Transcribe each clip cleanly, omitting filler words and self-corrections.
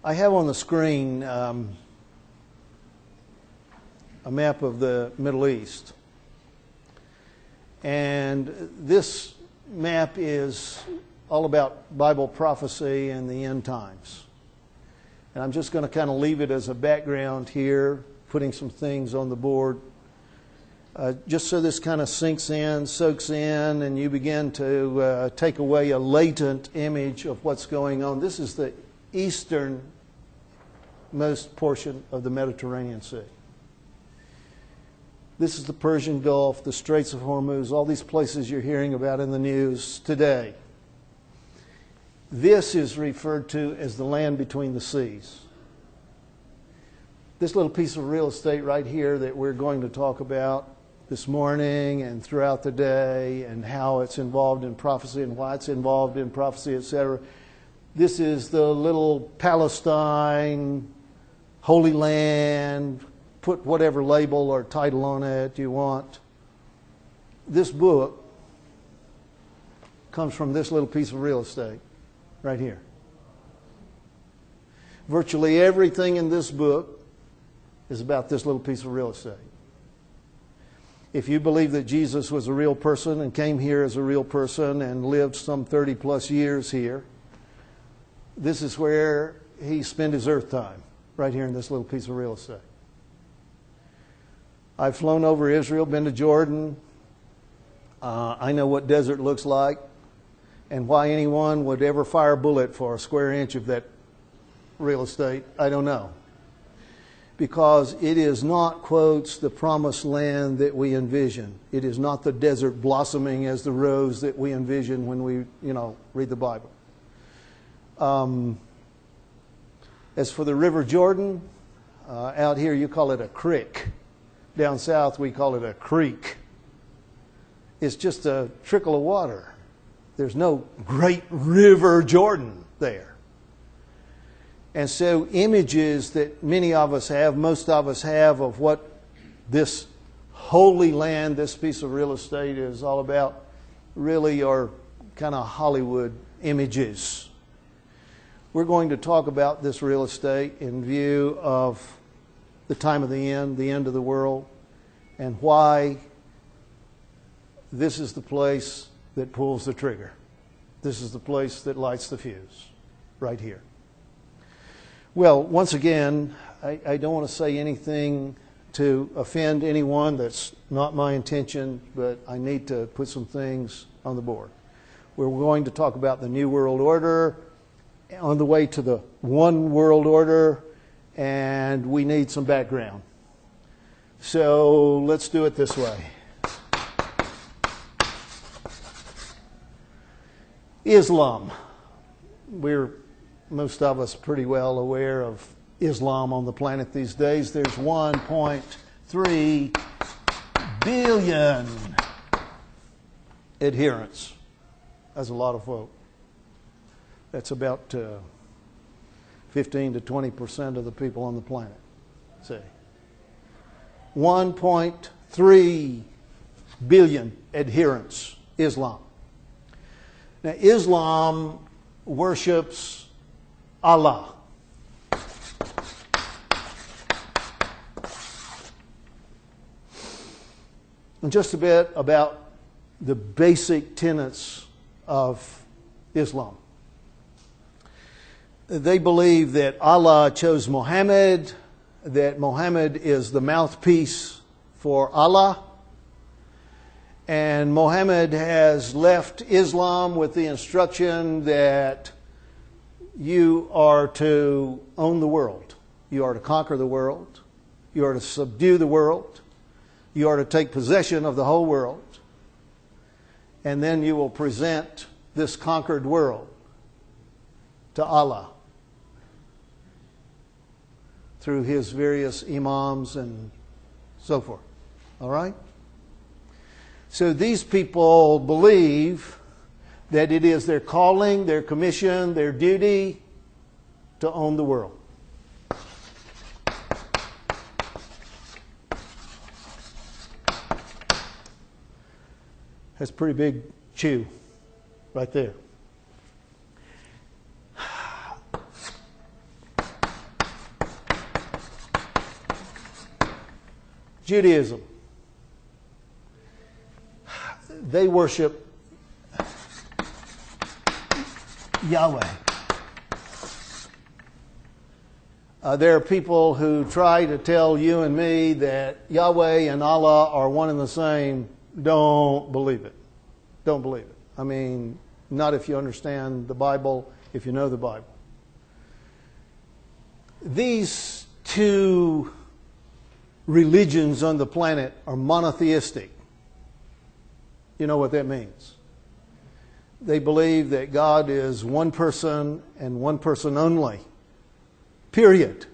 I have on the screen a map of the Middle East. And this map is all about Bible prophecy and the end times. And I'm just going to kind of leave it as a background here, putting some things on the board, just so this kind of sinks in, soaks in, and you begin to take away a latent image of what's going on. This is the easternmost portion of the Mediterranean Sea. This is the Persian Gulf, the Straits of Hormuz, all these places you're hearing about in the news today. This is referred to as the land between the seas. This little piece of real estate right here that we're going to talk about this morning and throughout the day, and how it's involved in prophecy and why it's involved in prophecy, etc. This is the little Palestine, Holy Land, put whatever label or title on it you want. This book comes from this little piece of real estate right here. Virtually everything in this book is about this little piece of real estate. If you believe that Jesus was a real person and came here as a real person and lived some 30 plus years here, this is where he spent his earth time, right here in this little piece of real estate. I've flown over Israel, been to Jordan. I know what desert looks like, and why anyone would ever fire a bullet for a square inch of that real estate, I don't know. Because it is not, quotes, the promised land that we envision. It is not the desert blossoming as the rose that we envision when we, read the Bible. As for the River Jordan, out here you call it a creek. Down south we call it a creek. It's just a trickle of water. There's no great River Jordan there. And so images that many of us have, most of us have, of what this holy land, this piece of real estate is all about, really are kind of Hollywood images. We're going to talk about this real estate in view of the time of the end of the world, and why this is the place that pulls the trigger. This is the place that lights the fuse, right here. Well, once again, I don't want to say anything to offend anyone. That's not my intention, but I need to put some things on the board. We're going to talk about the New World Order, on the way to the One World Order, and we need some background. So let's do it this way. Islam. Most of us pretty well aware of Islam on the planet these days. There's 1.3 billion adherents. That's a lot of folk. That's about 15 to 20% of the people on the planet. See, 1.3 billion adherents, Islam. Now, Islam worships Allah. And just a bit about the basic tenets of Islam. They believe that Allah chose Muhammad, that Muhammad is the mouthpiece for Allah, and Muhammad has left Islam with the instruction that you are to own the world. You are to conquer the world. You are to subdue the world. You are to take possession of the whole world. And then you will present this conquered world to Allah through His various imams and so forth. All right? So these people believe that it is their calling, their commission, their duty to own the world. That's a pretty big chew right there. Judaism. They worship Yahweh. There are people who try to tell you and me that Yahweh and Allah are one and the same. Don't believe it. Don't believe it. I mean, not if you understand the Bible, if you know the Bible. These two religions on the planet are monotheistic. You know what that means? They believe that God is one person and one person only. Period.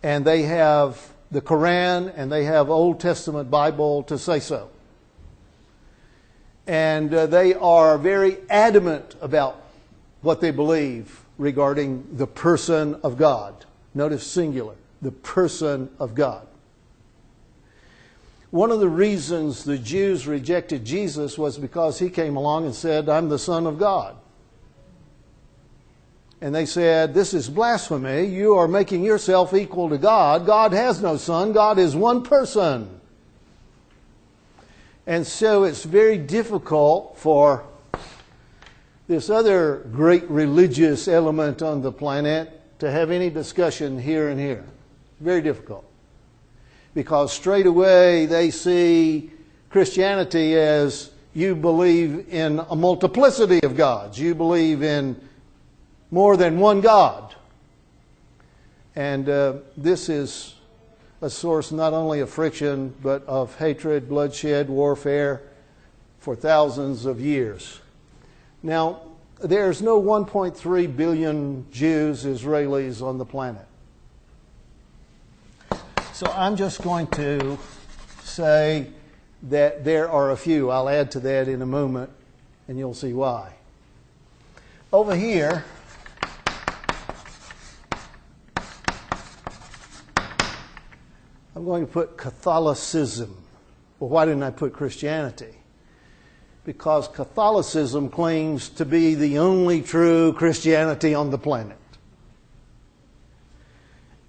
And they have the Quran and they have Old Testament Bible to say so. And they are very adamant about what they believe regarding the person of God. Notice singular, the person of God. One of the reasons the Jews rejected Jesus was because he came along and said, I'm the Son of God. And they said, this is blasphemy. You are making yourself equal to God. God has no son. God is one person. And so it's very difficult for this other great religious element on the planet to have any discussion here and here. Very difficult. Because straight away they see Christianity as you believe in a multiplicity of gods. You believe in more than one God. And this is a source not only of friction, but of hatred, bloodshed, warfare for thousands of years. Now, there's no 1.3 billion Jews, Israelis on the planet. So I'm just going to say that there are a few. I'll add to that in a moment, and you'll see why. Over here, I'm going to put Catholicism. Well, why didn't I put Christianity? Because Catholicism claims to be the only true Christianity on the planet.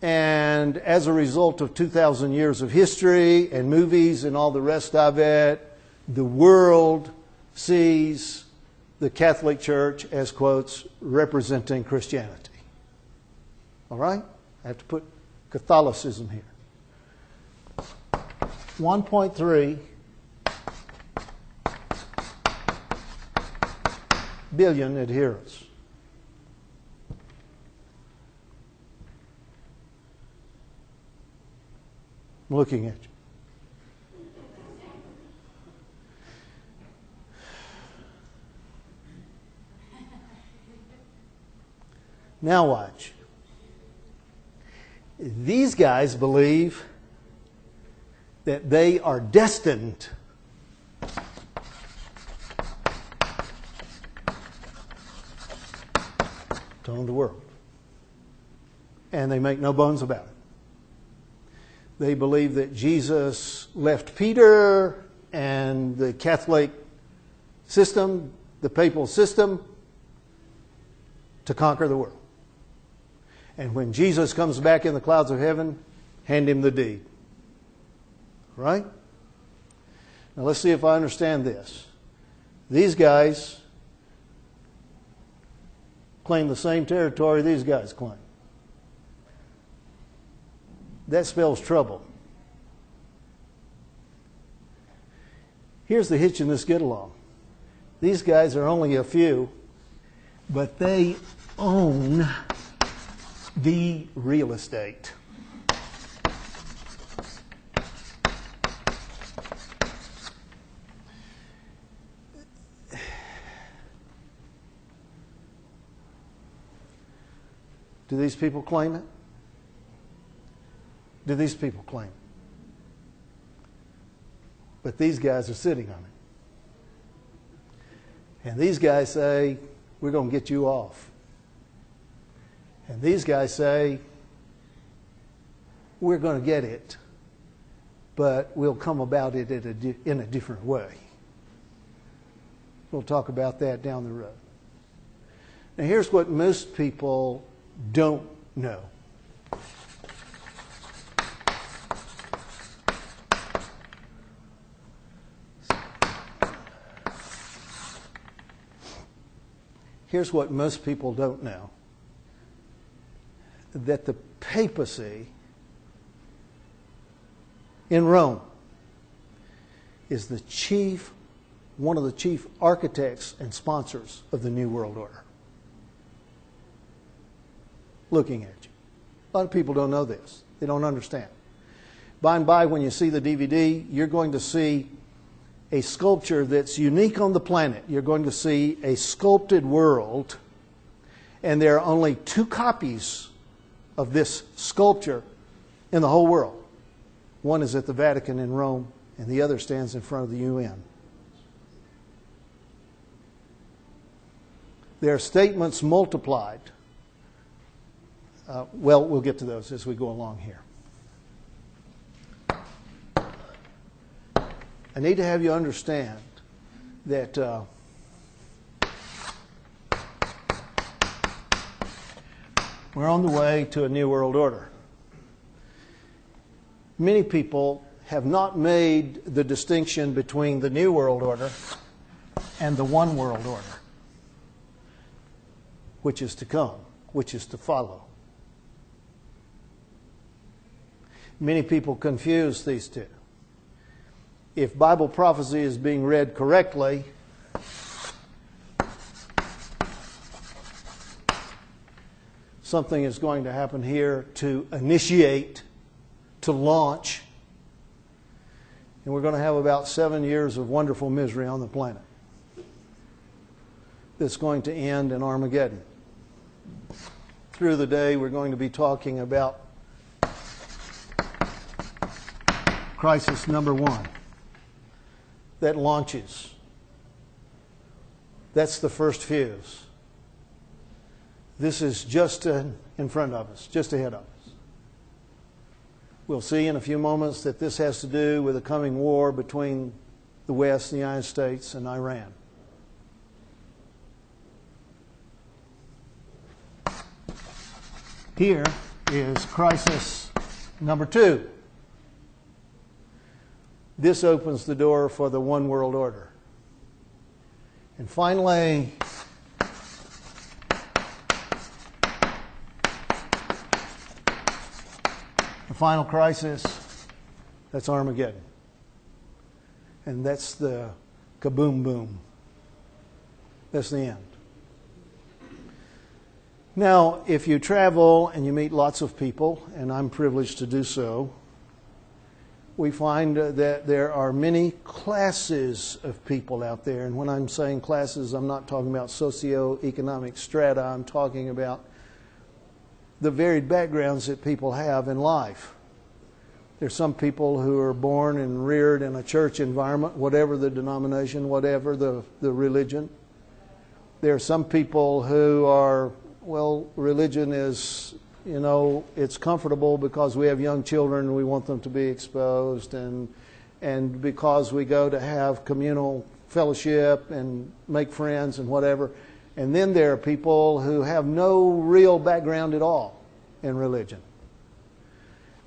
And as a result of 2,000 years of history and movies and all the rest of it, the world sees the Catholic Church as, quotes, representing Christianity. All right? I have to put Catholicism here. 1.3 billion adherents. I'm looking at you. Now watch. These guys believe that they are destined to own the world. And they make no bones about it. They believe that Jesus left Peter and the Catholic system, the papal system, to conquer the world. And when Jesus comes back in the clouds of heaven, hand him the deed. Right? Now let's see if I understand this. These guys claim the same territory these guys claim. That spells trouble. Here's the hitch in this get along. These guys are only a few, but they own the real estate. Do these people claim it? Do these people claim it? But these guys are sitting on it. And these guys say, we're going to get you off. And these guys say, we're going to get it, but we'll come about it in a different way. We'll talk about that down the road. Now here's what most people don't know. Here's what most people don't know. That the papacy in Rome is one of the chief architects and sponsors of the New World Order. Looking at you. A lot of people don't know this. They don't understand. By and by, when you see the DVD, you're going to see a sculpture that's unique on the planet. You're going to see a sculpted world, and there are only 2 copies of this sculpture in the whole world. One is at the Vatican in Rome, and the other stands in front of the UN. There are statements multiplied. Well, we'll get to those as we go along here. I need to have you understand that we're on the way to a new world order. Many people have not made the distinction between the new world order and the one world order, which is to come, which is to follow. Many people confuse these two. If Bible prophecy is being read correctly, something is going to happen here to initiate, to launch, and we're going to have about 7 years of wonderful misery on the planet that's going to end in Armageddon. Through the day, we're going to be talking about crisis number 1 that launches. That's the first fuse. This is just in front of us, just ahead of us. We'll see in a few moments that this has to do with the coming war between the West, the United States, and Iran. Here is crisis number 2. This opens the door for the one world order. And finally, the final crisis, that's Armageddon. And that's the kaboom boom. That's the end. Now, if you travel and you meet lots of people, and I'm privileged to do so, we find that there are many classes of people out there. And when I'm saying classes, I'm not talking about socioeconomic strata. I'm talking about the varied backgrounds that people have in life. There's some people who are born and reared in a church environment, whatever the denomination, whatever the religion. There are some people who are, well, religion is, it's comfortable because we have young children and we want them to be exposed, and because we go to have communal fellowship and make friends and whatever. And then there are people who have no real background at all in religion.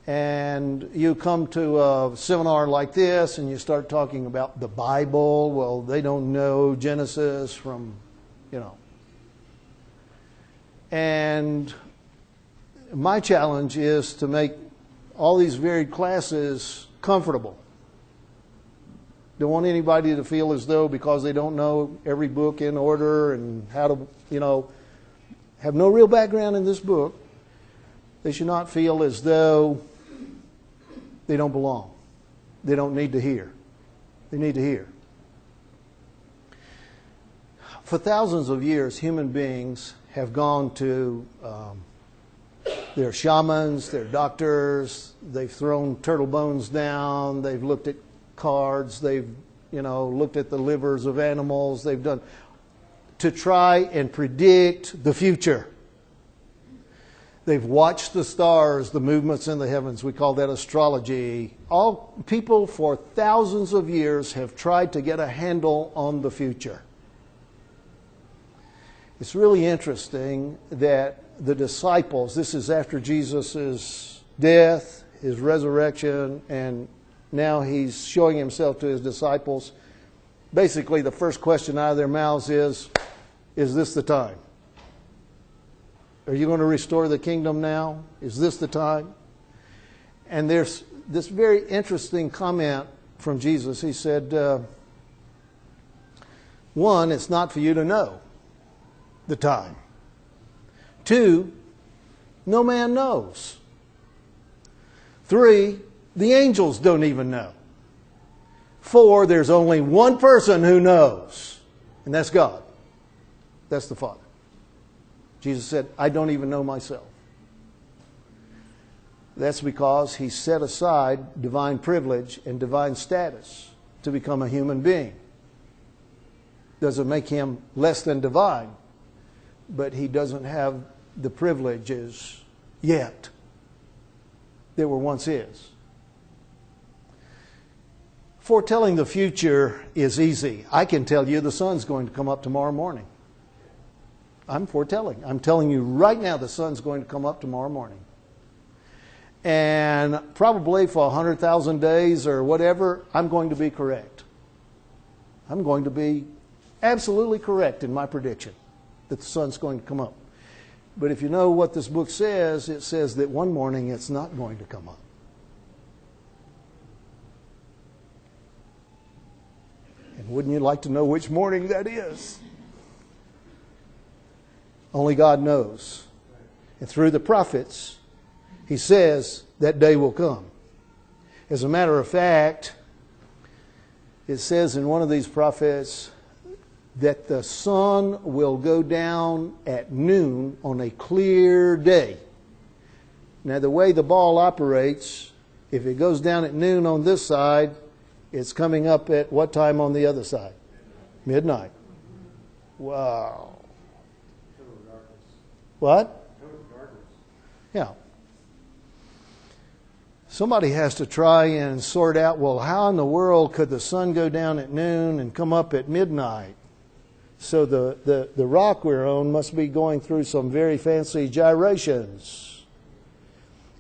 And you come to a seminar like this and you start talking about the Bible. Well, they don't know Genesis from, And my challenge is to make all these varied classes comfortable. Don't want anybody to feel as though because they don't know every book in order and how to, have no real background in this book, they should not feel as though they don't belong. They don't need to hear. They need to hear. For thousands of years, human beings have gone to their shamans, their doctors. They've thrown turtle bones down. They've looked at cards. They've, looked at the livers of animals. They've done to try and predict the future. They've watched the stars, the movements in the heavens. We call that astrology. All people for thousands of years have tried to get a handle on the future. It's really interesting that the disciples, this is after Jesus' death, his resurrection, and now he's showing himself to his disciples. Basically, the first question out of their mouths is, Is this the time? Are you going to restore the kingdom now? Is this the time? And there's this very interesting comment from Jesus. He said, one, it's not for you to know the time. Two, no man knows. Three, the angels don't even know. Four, there's only one person who knows, and that's God. That's the Father. Jesus said, I don't even know myself. That's because He set aside divine privilege and divine status to become a human being. Doesn't make Him less than divine, but He doesn't have the privileges yet that were once His. Foretelling the future is easy. I can tell you the sun's going to come up tomorrow morning. I'm foretelling. I'm telling you right now the sun's going to come up tomorrow morning. And probably for 100,000 days or whatever, I'm going to be correct. I'm going to be absolutely correct in my prediction that the sun's going to come up. But if you know what this book says, it says that one morning it's not going to come up. And wouldn't you like to know which morning that is? Only God knows. And through the prophets, He says that day will come. As a matter of fact, it says in one of these prophets that the sun will go down at noon on a clear day. Now, the way the ball operates, if it goes down at noon on this side, it's coming up at what time on the other side? Midnight. Wow. What? Yeah. Somebody has to try and sort out, well, how in the world could the sun go down at noon and come up at midnight? So the rock we're on must be going through some very fancy gyrations.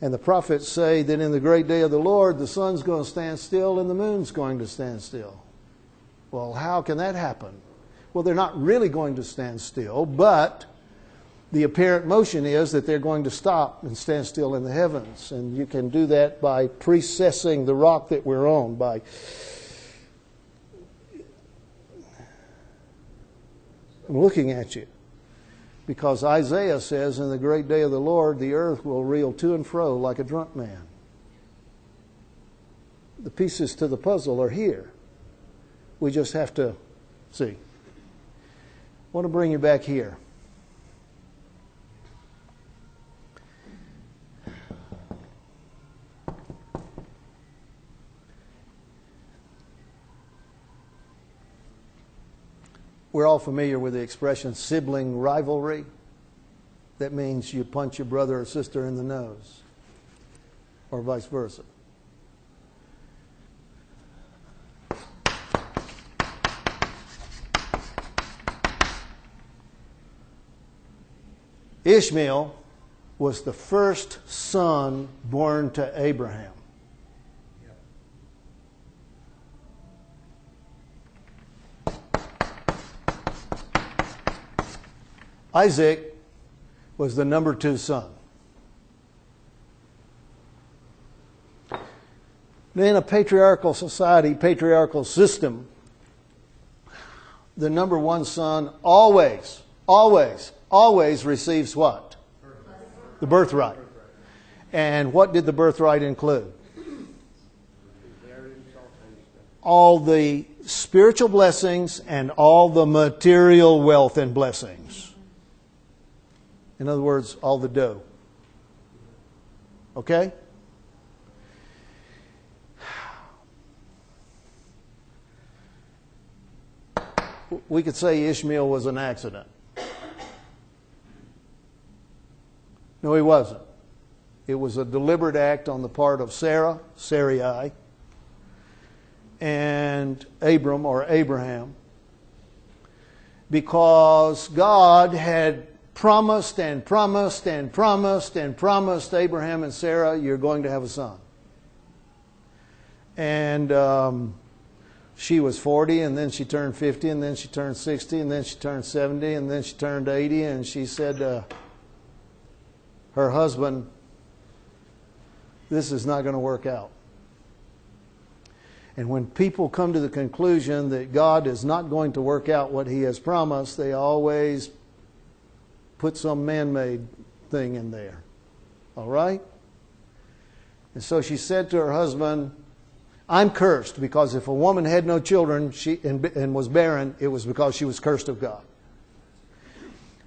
And the prophets say that in the great day of the Lord, the sun's going to stand still and the moon's going to stand still. Well, how can that happen? Well, they're not really going to stand still, but the apparent motion is that they're going to stop and stand still in the heavens. And you can do that by precessing the rock that we're on, by looking at you. Because Isaiah says, in the great day of the Lord, the earth will reel to and fro like a drunk man. The pieces to the puzzle are here. We just have to see. I want to bring you back here. We're all familiar with the expression sibling rivalry. That means you punch your brother or sister in the nose, or vice versa. Ishmael was the first son born to Abraham. Isaac was the number 2 son. In a patriarchal society, patriarchal system, the number 1 son always receives what? The birthright. And what did the birthright include? All the spiritual blessings and all the material wealth and blessings. In other words, all the dough. Okay? We could say Ishmael was an accident. No, he wasn't. It was a deliberate act on the part of Sarah, Sarai, and Abram or Abraham, because God had promised and promised and promised and promised Abraham and Sarah, you're going to have a son. And She was 40, and then she turned 50, and then she turned 60, and then she turned 70, and then she turned 80, and she said to her husband, this is not going to work out. And when people come to the conclusion that God is not going to work out what He has promised, they always put some man-made thing in there. All right? And so she said to her husband, I'm cursed, because if a woman had no children and was barren, it was because she was cursed of God.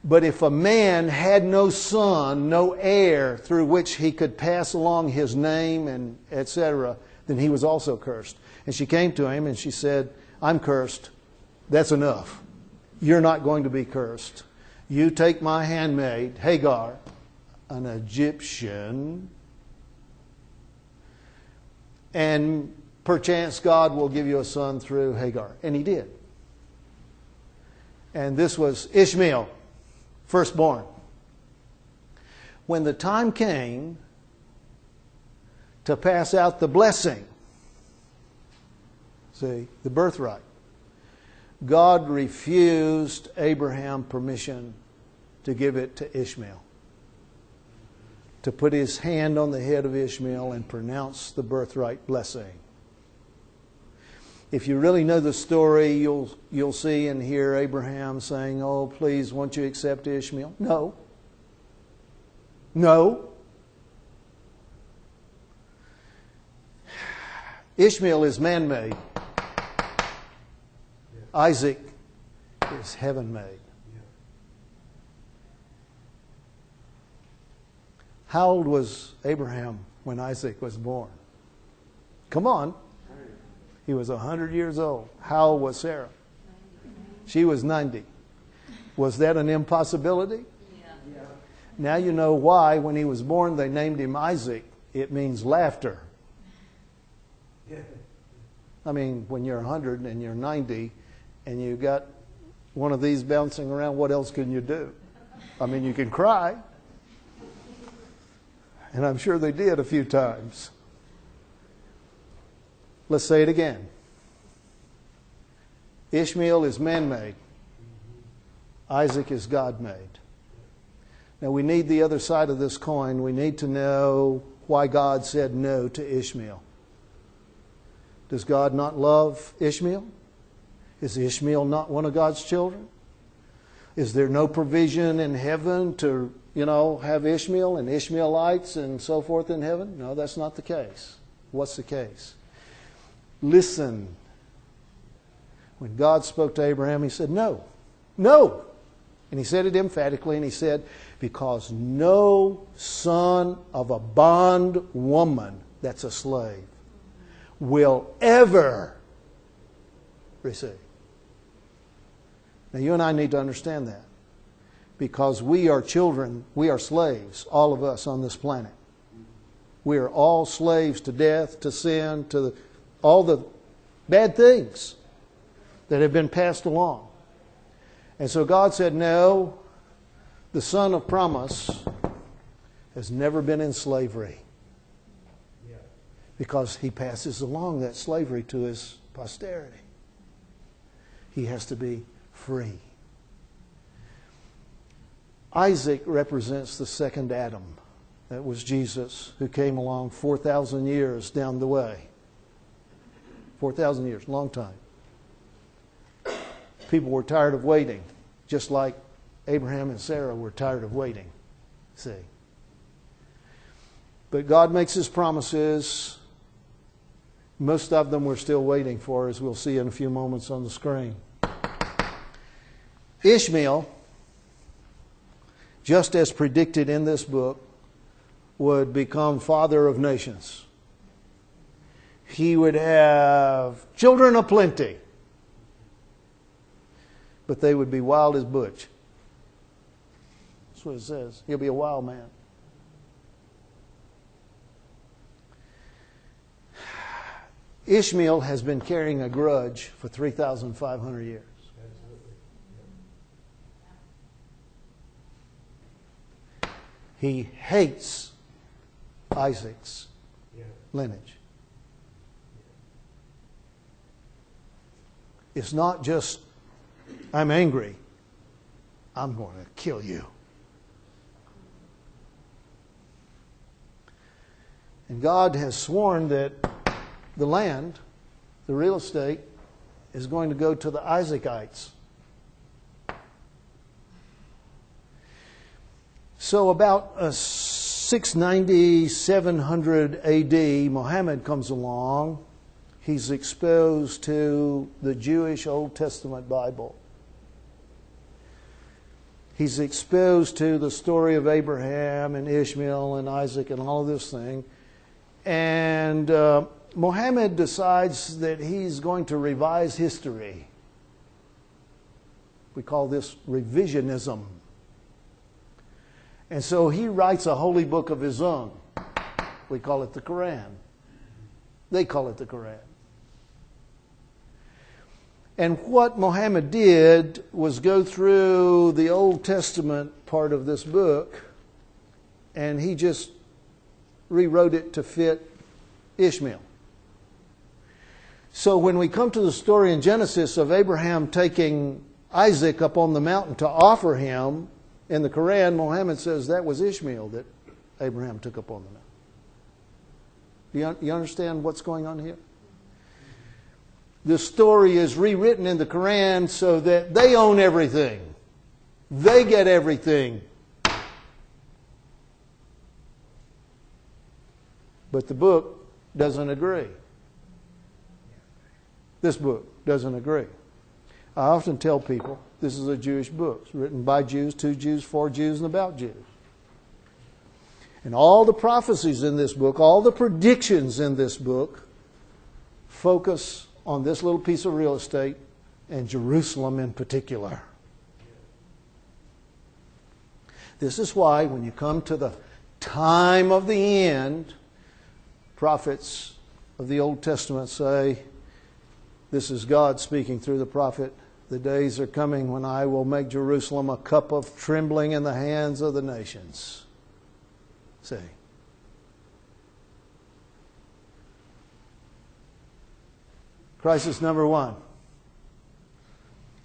But if a man had no son, no heir through which he could pass along his name and etc., then he was also cursed. And she came to him and she said, I'm cursed. That's enough. You're not going to be cursed. You take my handmaid, Hagar, an Egyptian, and perchance God will give you a son through Hagar. And He did. And this was Ishmael, firstborn. When the time came to pass out the blessing, see, the birthright, God refused Abraham permission to give it to Ishmael, to put His hand on the head of Ishmael and pronounce the birthright blessing. If you really know the story, you'll see and hear Abraham saying, oh, please, won't you accept Ishmael? No. No. Ishmael is man-made. Isaac is heaven-made. How old was Abraham when Isaac was born? Come on. He was 100 years old. How old was Sarah? She was 90. Was that an impossibility? Yeah. Now you know why, when he was born, they named him Isaac. It means laughter. I mean, when you're 100 and you're 90 and you got one of these bouncing around, what else can you do? I mean, you can cry. And I'm sure they did a few times. Let's say it again. Ishmael is man-made. Isaac is God-made. Now we need the other side of this coin. We need to know why God said no to Ishmael. Does God not love Ishmael? Is Ishmael not one of God's children? Is there no provision in heaven to, have Ishmael and Ishmaelites and so forth in heaven? No, that's not the case. What's the case? Listen. When God spoke to Abraham, He said, no. No. And He said it emphatically, and He said, because no son of a bondwoman, that's a slave, will ever receive. Now you and I need to understand that. Because we are children, we are slaves, all of us on this planet. We are all slaves to death, to sin, to all the bad things that have been passed along. And so God said, no, the son of promise has never been in slavery. Because he passes along that slavery to his posterity. He has to be free. Isaac represents the second Adam. That was Jesus, who came along 4,000 years down the way. 4,000 years, long time. People were tired of waiting, just like Abraham and Sarah were tired of waiting. See? But God makes His promises. Most of them we're still waiting for, as we'll see in a few moments on the screen. Ishmael, just as predicted in this book, would become father of nations. He would have children aplenty, but they would be wild as Butch. That's what it says. He'll be a wild man. Ishmael has been carrying a grudge for 3,500 years. He hates Isaac's lineage. It's not just, I'm angry, I'm going to kill you. And God has sworn that the land, the real estate, is going to go to the Isaacites. So about 690, 700 AD, Muhammad comes along. He's exposed to the Jewish Old Testament Bible. He's exposed to the story of Abraham and Ishmael and Isaac and all of this thing. And Muhammad decides that he's going to revise history. We call this revisionism. And so he writes a holy book of his own. We call it the Quran. They call it the Quran. And what Muhammad did was go through the Old Testament part of this book, and he just rewrote it to fit Ishmael. So when we come to the story in Genesis of Abraham taking Isaac up on the mountain to offer him, in the Quran, Muhammad says that was Ishmael that Abraham took up on the mountain. You understand what's going on here? The story is rewritten in the Quran so that they own everything. They get everything. But the book doesn't agree. This book doesn't agree. I often tell people this is a Jewish book. It's written by Jews, to Jews, for Jews, and about Jews. And all the prophecies in this book, all the predictions in this book, focus on this little piece of real estate and Jerusalem in particular. This is why when you come to the time of the end, prophets of the Old Testament say, this is God speaking through the prophet, the days are coming when I will make Jerusalem a cup of trembling in the hands of the nations. See. Crisis number one.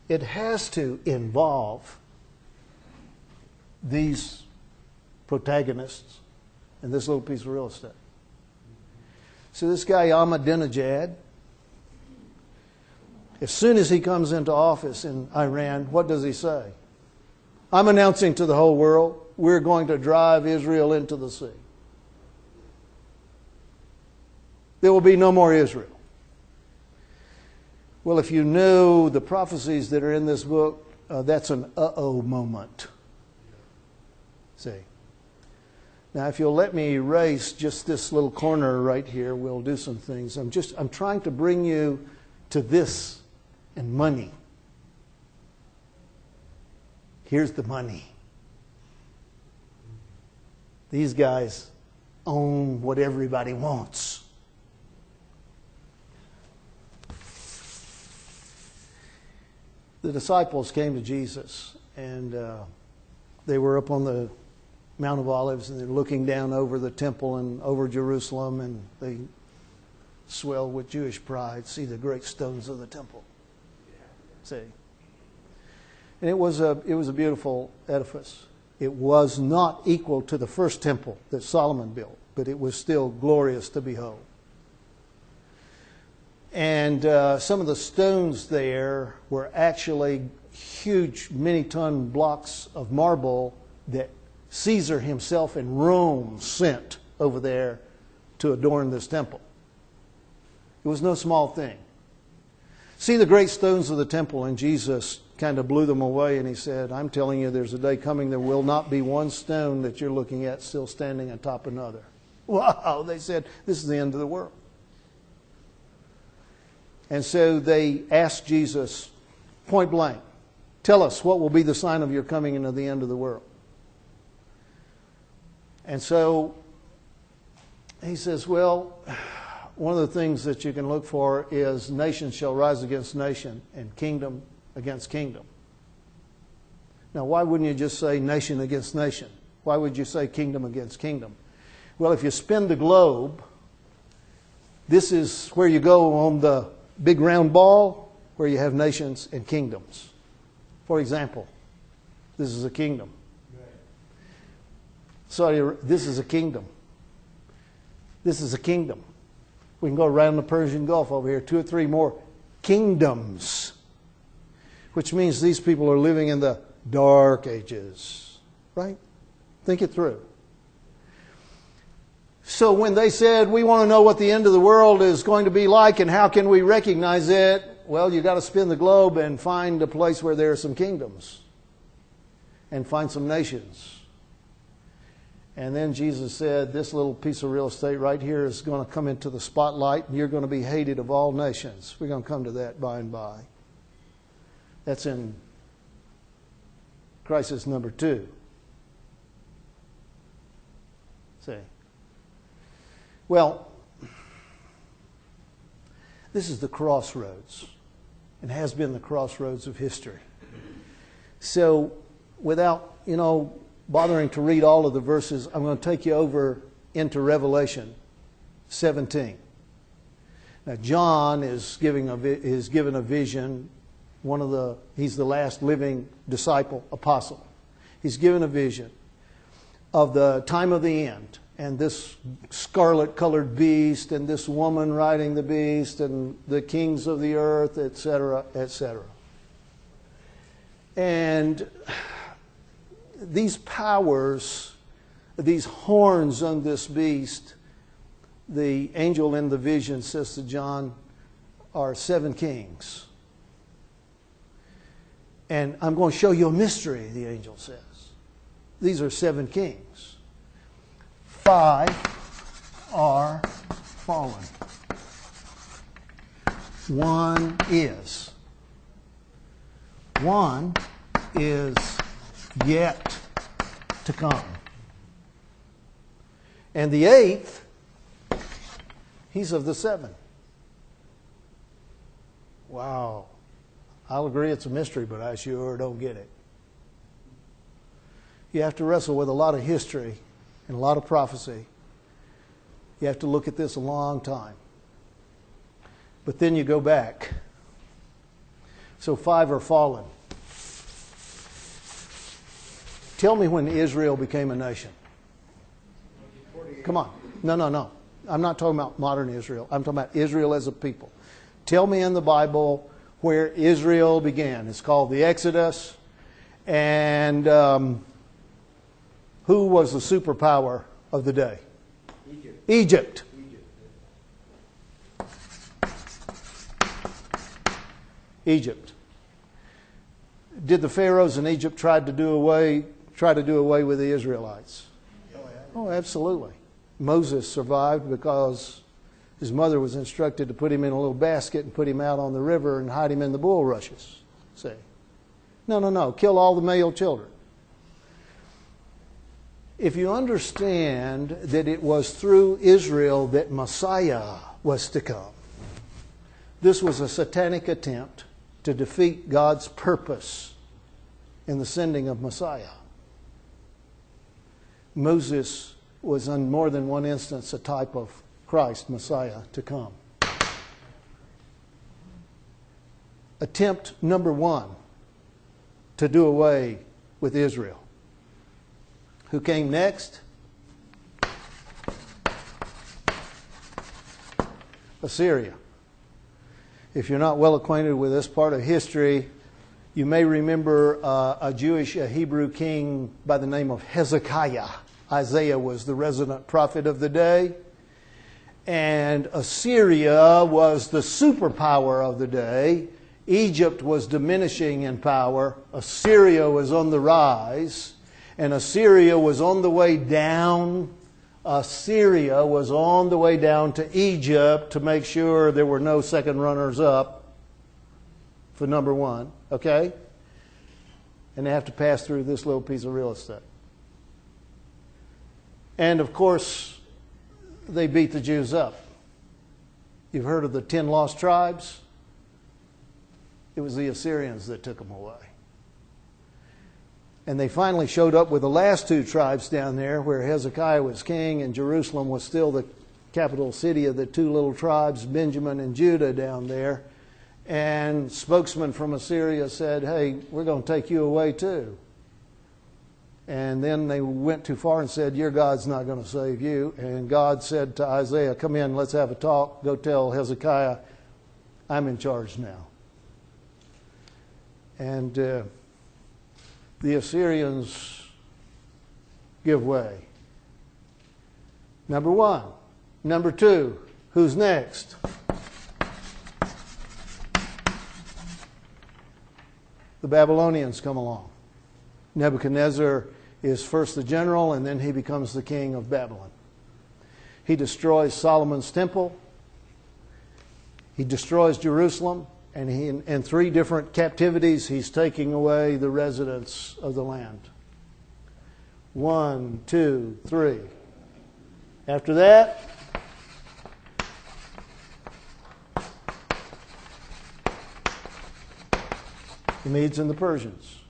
It has to involve these protagonists and this little piece of real estate. So this guy Ahmadinejad, as soon as he comes into office in Iran, what does he say? I'm announcing to the whole world, we're going to drive Israel into the sea. There will be no more Israel. Well, if you knew the prophecies that are in this book, that's an uh-oh moment. See? Now, if you'll let me erase just this little corner right here, we'll do some things. I'm trying to bring you to this and money. Here's the money. These guys own what everybody wants. The disciples came to Jesus, and they were up on the Mount of Olives, and they're looking down over the temple and over Jerusalem, and they swell with Jewish pride, see the great stones of the temple. See? And it was a beautiful edifice. It was not equal to the first temple that Solomon built, but it was still glorious to behold. And some of the stones there were actually huge, many-ton blocks of marble that Caesar himself in Rome sent over there to adorn this temple. It was no small thing. See the great stones of the temple, and Jesus kind of blew them away, and he said, I'm telling you, there's a day coming, there will not be one stone that you're looking at still standing atop another. Wow, they said, this is the end of the world. And so they asked Jesus, point blank, tell us what will be the sign of your coming into the end of the world. And so he says, well, one of the things that you can look for is nation shall rise against nation and kingdom against kingdom. Now, why wouldn't you just say nation against nation? Why would you say kingdom against kingdom? Well, if you spin the globe, this is where you go on the big round ball, where you have nations and kingdoms. For example, this is a kingdom. Saudi, this is a kingdom. This is a kingdom. We can go around the Persian Gulf over here, 2 or 3 more kingdoms, which means these people are living in the dark ages, right? Think it through. So when they said, we want to know what the end of the world is going to be like and how can we recognize it, well, you've got to spin the globe and find a place where there are some kingdoms and find some nations. And then Jesus said, this little piece of real estate right here is going to come into the spotlight and you're going to be hated of all nations. We're going to come to that by and by. That's in crisis number 2. See? Well, this is the crossroads and has been the crossroads of history. So without, bothering to read all of the verses, I'm going to take you over into Revelation 17. Now, John is given a vision. He's the last living disciple, apostle. He's given a vision of the time of the end, and this scarlet-colored beast, and this woman riding the beast, and the kings of the earth, etc., etc. And these powers, these horns on this beast, the angel in the vision says to John, are 7 kings. And I'm going to show you a mystery, the angel says. These are 7 kings. 5 are fallen. 1 is. 1 is yet to come. And the 8th, he's of the 7. Wow. I'll agree it's a mystery, but I sure don't get it. You have to wrestle with a lot of history and a lot of prophecy. You have to look at this a long time. But then you go back. So 5 are fallen. Tell me when Israel became a nation. Come on. No. I'm not talking about modern Israel. I'm talking about Israel as a people. Tell me in the Bible where Israel began. It's called the Exodus. And who was the superpower of the day? Egypt. Egypt. Did the pharaohs in Egypt try to do away with the Israelites? Oh, absolutely. Moses survived because his mother was instructed to put him in a little basket and put him out on the river and hide him in the bulrushes. See? No. Kill all the male children. If you understand that it was through Israel that Messiah was to come, this was a satanic attempt to defeat God's purpose in the sending of Messiah. Moses was in more than one instance a type of Christ, Messiah, to come. Attempt number 1 to do away with Israel. Who came next? Assyria. If you're not well acquainted with this part of history, you may remember a Hebrew king by the name of Hezekiah. Isaiah was the resident prophet of the day. And Assyria was the superpower of the day. Egypt was diminishing in power. Assyria was on the rise. And Assyria was on the way down. Assyria was on the way down to Egypt to make sure there were no second runners up for number 1. Okay? And they have to pass through this little piece of real estate. And of course, they beat the Jews up. You've heard of the 10 lost tribes? It was the Assyrians that took them away. And they finally showed up with the last 2 tribes down there where Hezekiah was king and Jerusalem was still the capital city of the 2 little tribes, Benjamin and Judah down there. And spokesman from Assyria said, hey, we're going to take you away too. And then they went too far and said, your God's not going to save you. And God said to Isaiah, come in, let's have a talk. Go tell Hezekiah, I'm in charge now. And the Assyrians give way. Number one. Number two, who's next? The Babylonians come along. Nebuchadnezzar is first the general, and then he becomes the king of Babylon. He destroys Solomon's temple. He destroys Jerusalem. And in 3 different captivities, he's taking away the residents of the land. 1, 2, 3. After that, the Medes and the Persians.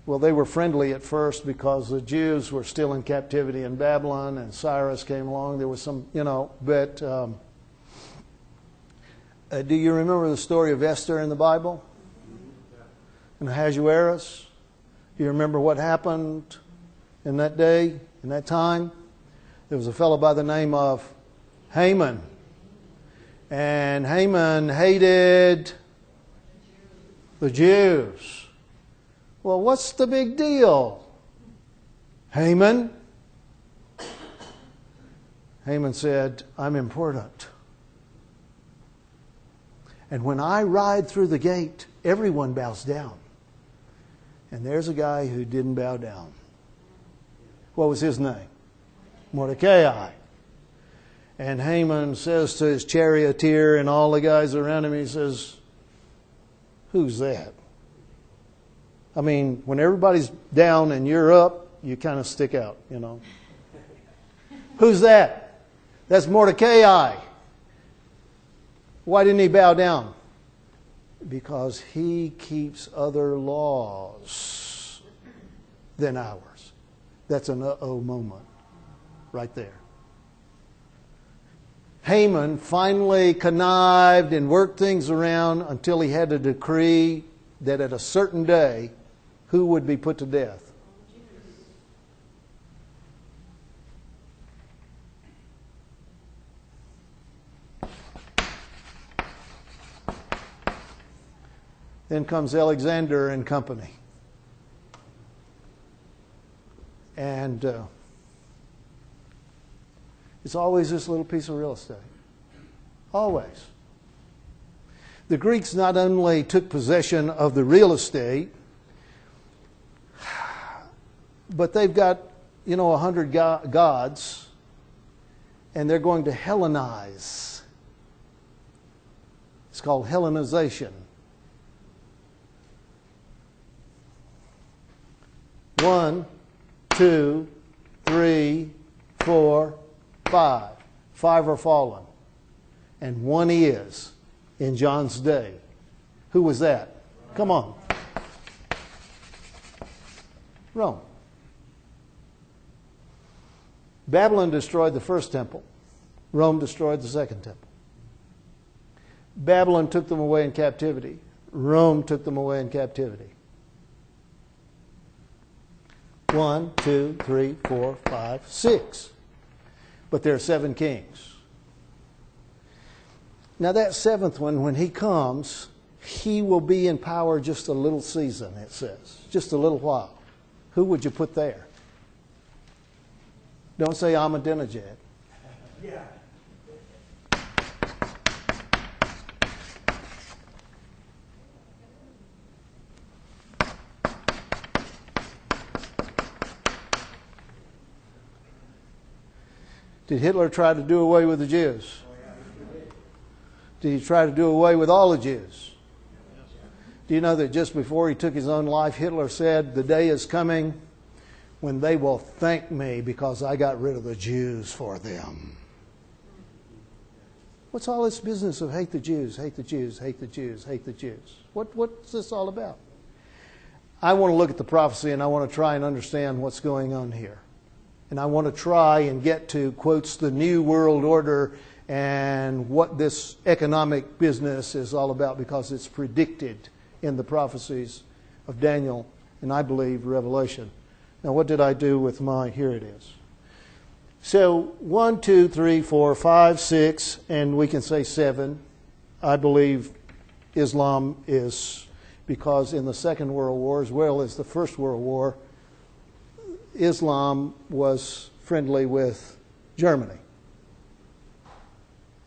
Well, they were friendly at first because the Jews were still in captivity in Babylon, and Cyrus came along. There was some, but do you remember the story of Esther in the Bible? And Ahasuerus? Do you remember what happened in that day, in that time? There was a fellow by the name of Haman. And Haman hated the Jews. Well, what's the big deal? Haman said, I'm important. And when I ride through the gate, everyone bows down. And there's a guy who didn't bow down. What was his name? Mordecai. And Haman says to his charioteer and all the guys around him, he says, who's that? I mean, when everybody's down and you're up, you kind of stick out, Who's that? That's Mordecai. Why didn't he bow down? Because he keeps other laws than ours. That's an uh-oh moment right there. Haman finally connived and worked things around until he had a decree that at a certain day, who would be put to death? Then comes Alexander and company. And it's always this little piece of real estate. Always. The Greeks not only took possession of the real estate, but they've got, 100 gods, and they're going to Hellenize. It's called Hellenization. 1, 2, 3, 4, 5. 5 are fallen. And 1 is in John's day. Who was that? Come on. Rome. Babylon destroyed the first temple. Rome destroyed the second temple. Babylon took them away in captivity. Rome took them away in captivity. 1, 2, 3, 4, 5, 6. But there are 7 kings. Now that 7th one, when he comes, he will be in power just a little season, it says. Just a little while. Who would you put there? Don't say Ahmadinejad. Yeah. Did Hitler try to do away with the Jews? Did he try to do away with all the Jews? Do you know that just before he took his own life, Hitler said, the day is coming when they will thank me because I got rid of the Jews for them. What's all this business of hate the Jews, hate the Jews, hate the Jews, hate the Jews? What's this all about? I want to look at the prophecy and I want to try and understand what's going on here. And I want to try and get to, quotes, the New World Order and what this economic business is all about, because it's predicted in the prophecies of Daniel and I believe Revelation. Now, what did I do with my? Here it is. So 1, 2, 3, 4, 5, 6, and we can say 7. I believe Islam is, because in the Second World War as well as the First World War, Islam was friendly with Germany.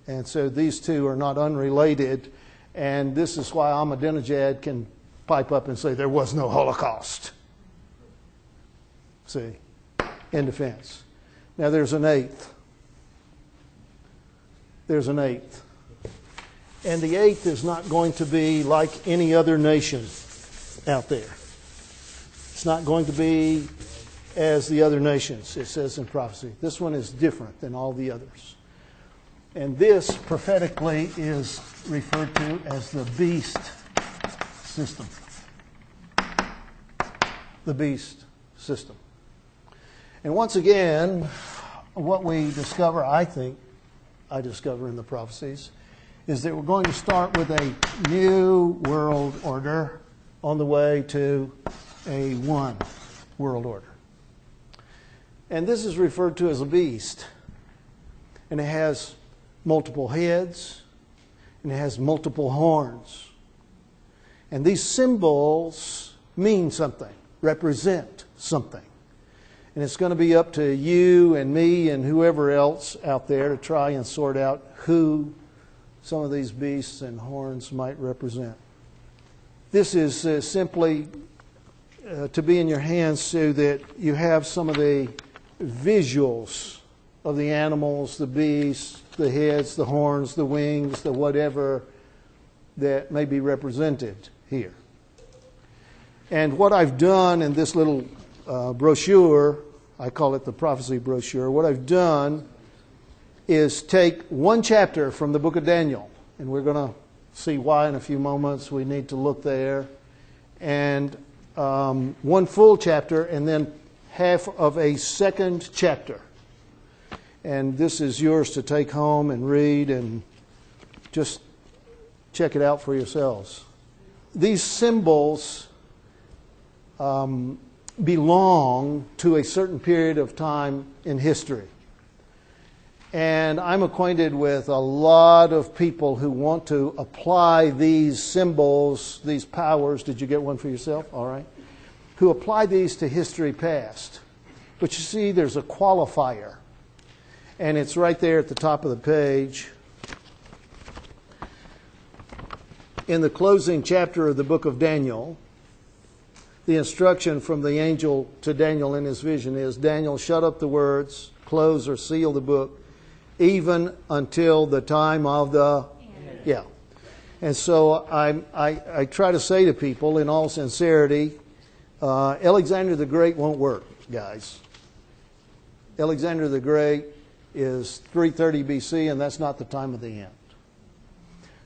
And so these two are not unrelated, and this is why Ahmadinejad can pipe up and say there was no Holocaust. See, in defense. Now there's an eighth. There's an eighth. And the eighth is not going to be like any other nation out there. It's not going to be as the other nations, it says in prophecy. This one is different than all the others. And this prophetically is referred to as the beast system. The beast system. And once again, what we discover, I think I discover in the prophecies, is that we're going to start with a new world order on the way to a one world order. And this is referred to as a beast. And it has multiple heads, and it has multiple horns. And these symbols mean something, represent something. And it's going to be up to you and me and whoever else out there to try and sort out who some of these beasts and horns might represent. This is simply to be in your hands so that you have some of the visuals of the animals, the beasts, the heads, the horns, the wings, the whatever that may be represented here. And what I've done in this little brochure, I call it the prophecy brochure, what I've done is take one chapter from the book of Daniel, and we're going to see why in a few moments. We need to look there, and one full chapter, and then half of a second chapter. And this is yours to take home and read and just check it out for yourselves. These symbols belong to a certain period of time in history. And I'm acquainted with a lot of people who want to apply these symbols, these powers. Did you get one for yourself? All right. Who apply these to history past. But you see, there's a qualifier. And it's right there at the top of the page. In the closing chapter of the book of Daniel, the instruction from the angel to Daniel in his vision is, Daniel, shut up the words, close or seal the book, even until the time of the... Yeah. And so I try to say to people in all sincerity, Alexander the Great won't work, guys. Alexander the Great is 330 BC, and that's not the time of the end.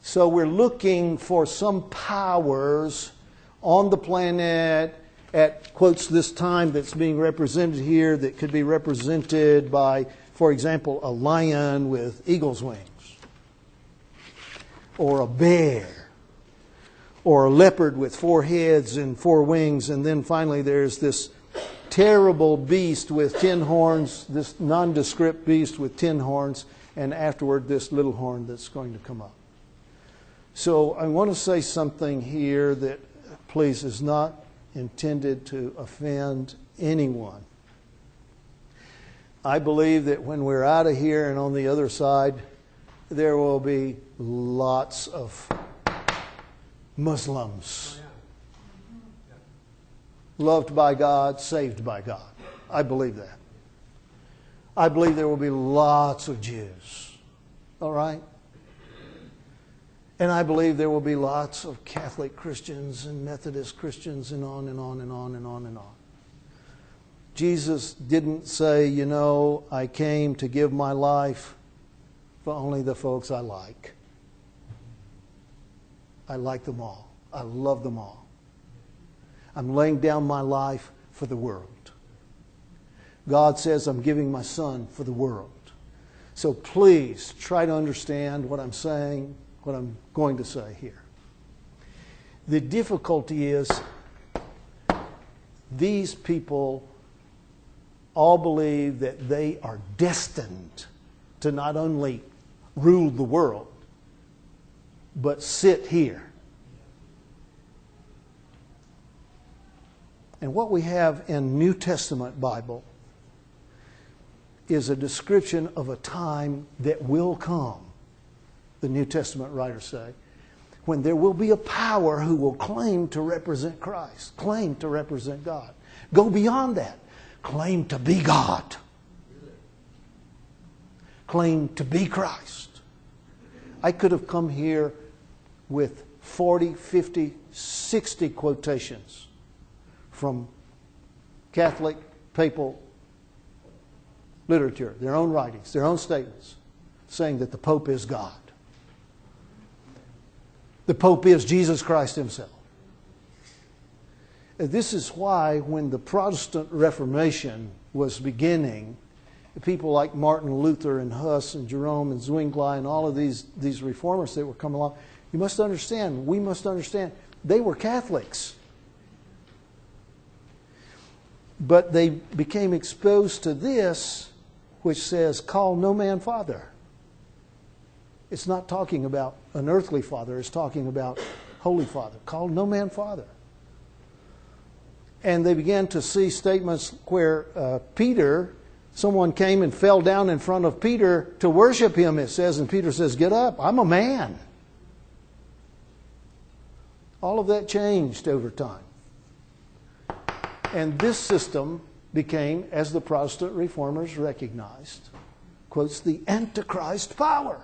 So we're looking for some powers on the planet at, quotes, this time that's being represented here that could be represented by, for example, a lion with eagle's wings, or a bear, or a leopard with 4 heads and 4 wings, and then finally there's this terrible beast with 10 horns, this nondescript beast with 10 horns, and afterward this little horn that's going to come up. So I want to say something here that, please, is not intended to offend anyone. I believe that when we're out of here and on the other side, there will be lots of Muslims. Loved by God, saved by God. I believe that. I believe there will be lots of Jews. All right? And I believe there will be lots of Catholic Christians and Methodist Christians and on and on and on and on and on. Jesus didn't say, you know, I came to give my life for only the folks I like. I like them all. I love them all. I'm laying down my life for the world. God says I'm giving my son for the world. So please try to understand what I'm saying, what I'm going to say here. The difficulty is these people all believe that they are destined to not only rule the world, but sit here. And what we have in New Testament Bible is a description of a time that will come, the New Testament writers say, when there will be a power who will claim to represent Christ, claim to represent God. Go beyond that. Claim to be God. Claim to be Christ. I could have come here with 40, 50, 60 quotations from Catholic papal literature, their own writings, their own statements, saying that the Pope is God. The Pope is Jesus Christ himself. This is why when the Protestant Reformation was beginning, people like Martin Luther and Huss and Jerome and Zwingli and all of these reformers that were coming along, you must understand, we must understand, they were Catholics. But they became exposed to this, which says, call no man father. It's not talking about an earthly father, it's talking about Holy Father. Call no man father. And they began to see statements where Peter, someone came and fell down in front of Peter to worship him, it says, and Peter says, get up, I'm a man. All of that changed over time. And this system became, as the Protestant reformers recognized, quotes, the Antichrist power.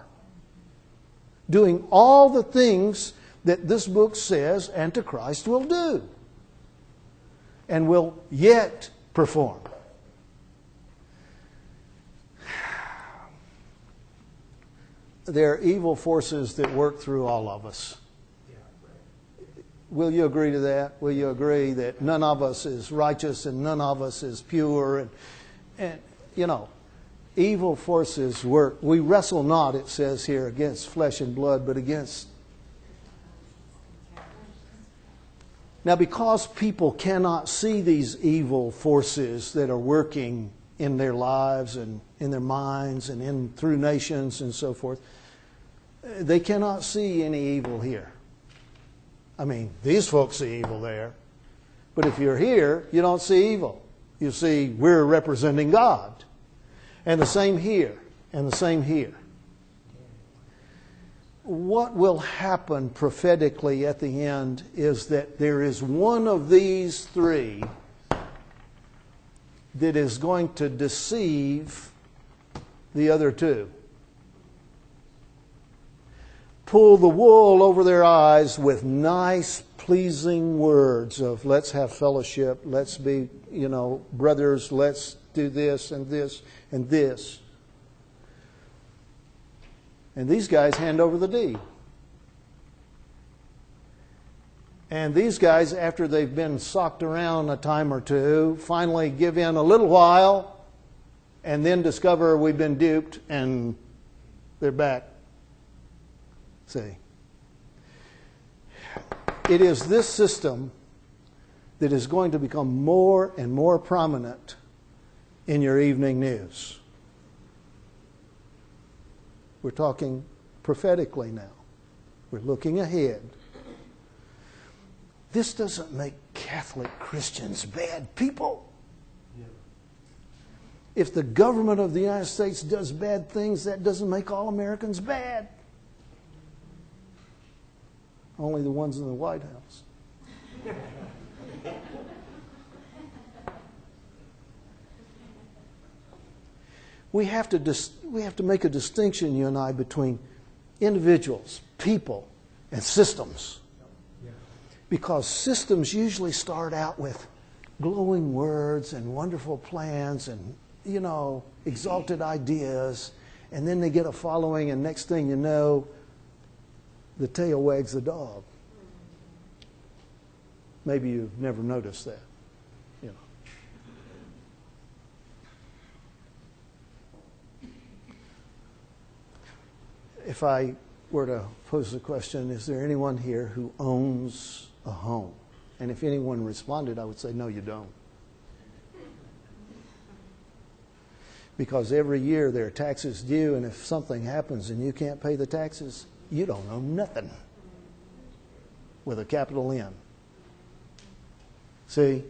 Doing all the things that this book says Antichrist will do and will yet perform. There are evil forces that work through all of us. Will you agree to that? Will you agree that none of us is righteous and none of us is pure? And you know, evil forces work. We wrestle not, it says here, against flesh and blood, but against... Now, because people cannot see these evil forces that are working in their lives and in their minds and through nations and so forth, they cannot see any evil here. I mean, these folks see evil there. But if you're here, you don't see evil. You see, we're representing God. And the same here, and the same here. What will happen prophetically at the end is that there is one of these three that is going to deceive the other two. Pull the wool over their eyes with nice, pleasing words of let's have fellowship, let's be, brothers, let's do this and this and this. And these guys hand over the deed. And these guys, after they've been socked around a time or two, finally give in a little while and then discover we've been duped and they're back. See, it is this system that is going to become more and more prominent in your evening news. We're talking prophetically now. We're looking ahead. This doesn't make Catholic Christians bad people. Yeah. If the government of the United States does bad things, that doesn't make all Americans bad. Only the ones in the White House. We have to make a distinction, you and I, between individuals, people, and systems. Because systems usually start out with glowing words and wonderful plans and, exalted ideas. And then they get a following, and next thing you know, the tail wags the dog. Maybe you've never noticed that. if I were to pose the question, is there anyone here who owns a home? And if anyone responded, I would say, no, you don't. Because every year there are taxes due, and if something happens and you can't pay the taxes, you don't own nothing. With a capital N. See?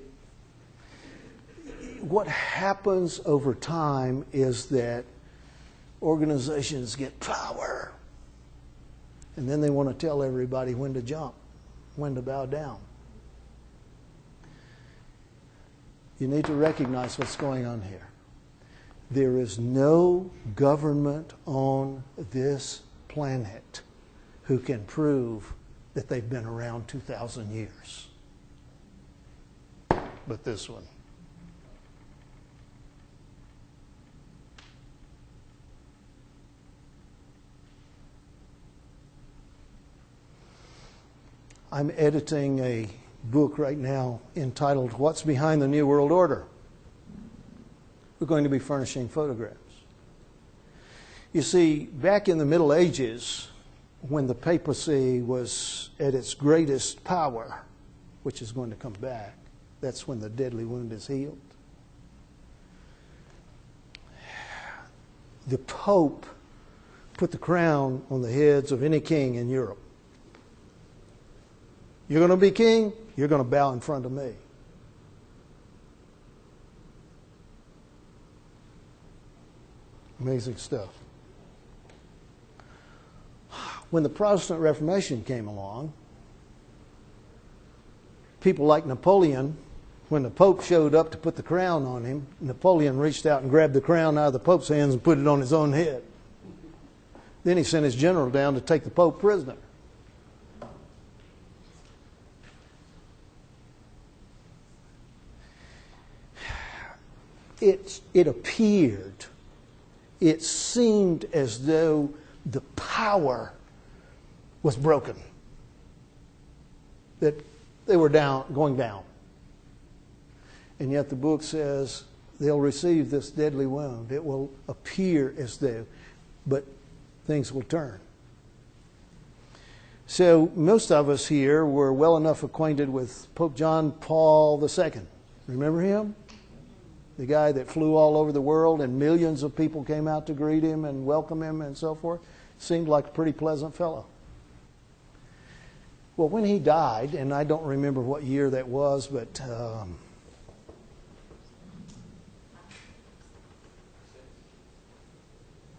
What happens over time is that organizations get power. And then they want to tell everybody when to jump, when to bow down. You need to recognize what's going on here. There is no government on this planet who can prove that they've been around 2,000 years. But this one. I'm editing a book right now entitled What's Behind the New World Order? We're going to be furnishing photographs. You see, back in the Middle Ages, when the papacy was at its greatest power, which is going to come back, that's when the deadly wound is healed. The Pope put the crown on the heads of any king in Europe. You're going to be king, you're going to bow in front of me. Amazing stuff. When the Protestant Reformation came along, people like Napoleon, when the Pope showed up to put the crown on him, Napoleon reached out and grabbed the crown out of the Pope's hands and put it on his own head. Then he sent his general down to take the Pope prisoner. It appeared, it seemed as though the power was broken, that they were going down. And yet the book says they'll receive this deadly wound. It will appear as though, but things will turn. So most of us here were well enough acquainted with Pope John Paul II. Remember him? The guy that flew all over the world and millions of people came out to greet him and welcome him and so forth. Seemed like a pretty pleasant fellow. Well, when he died, and I don't remember what year that was, but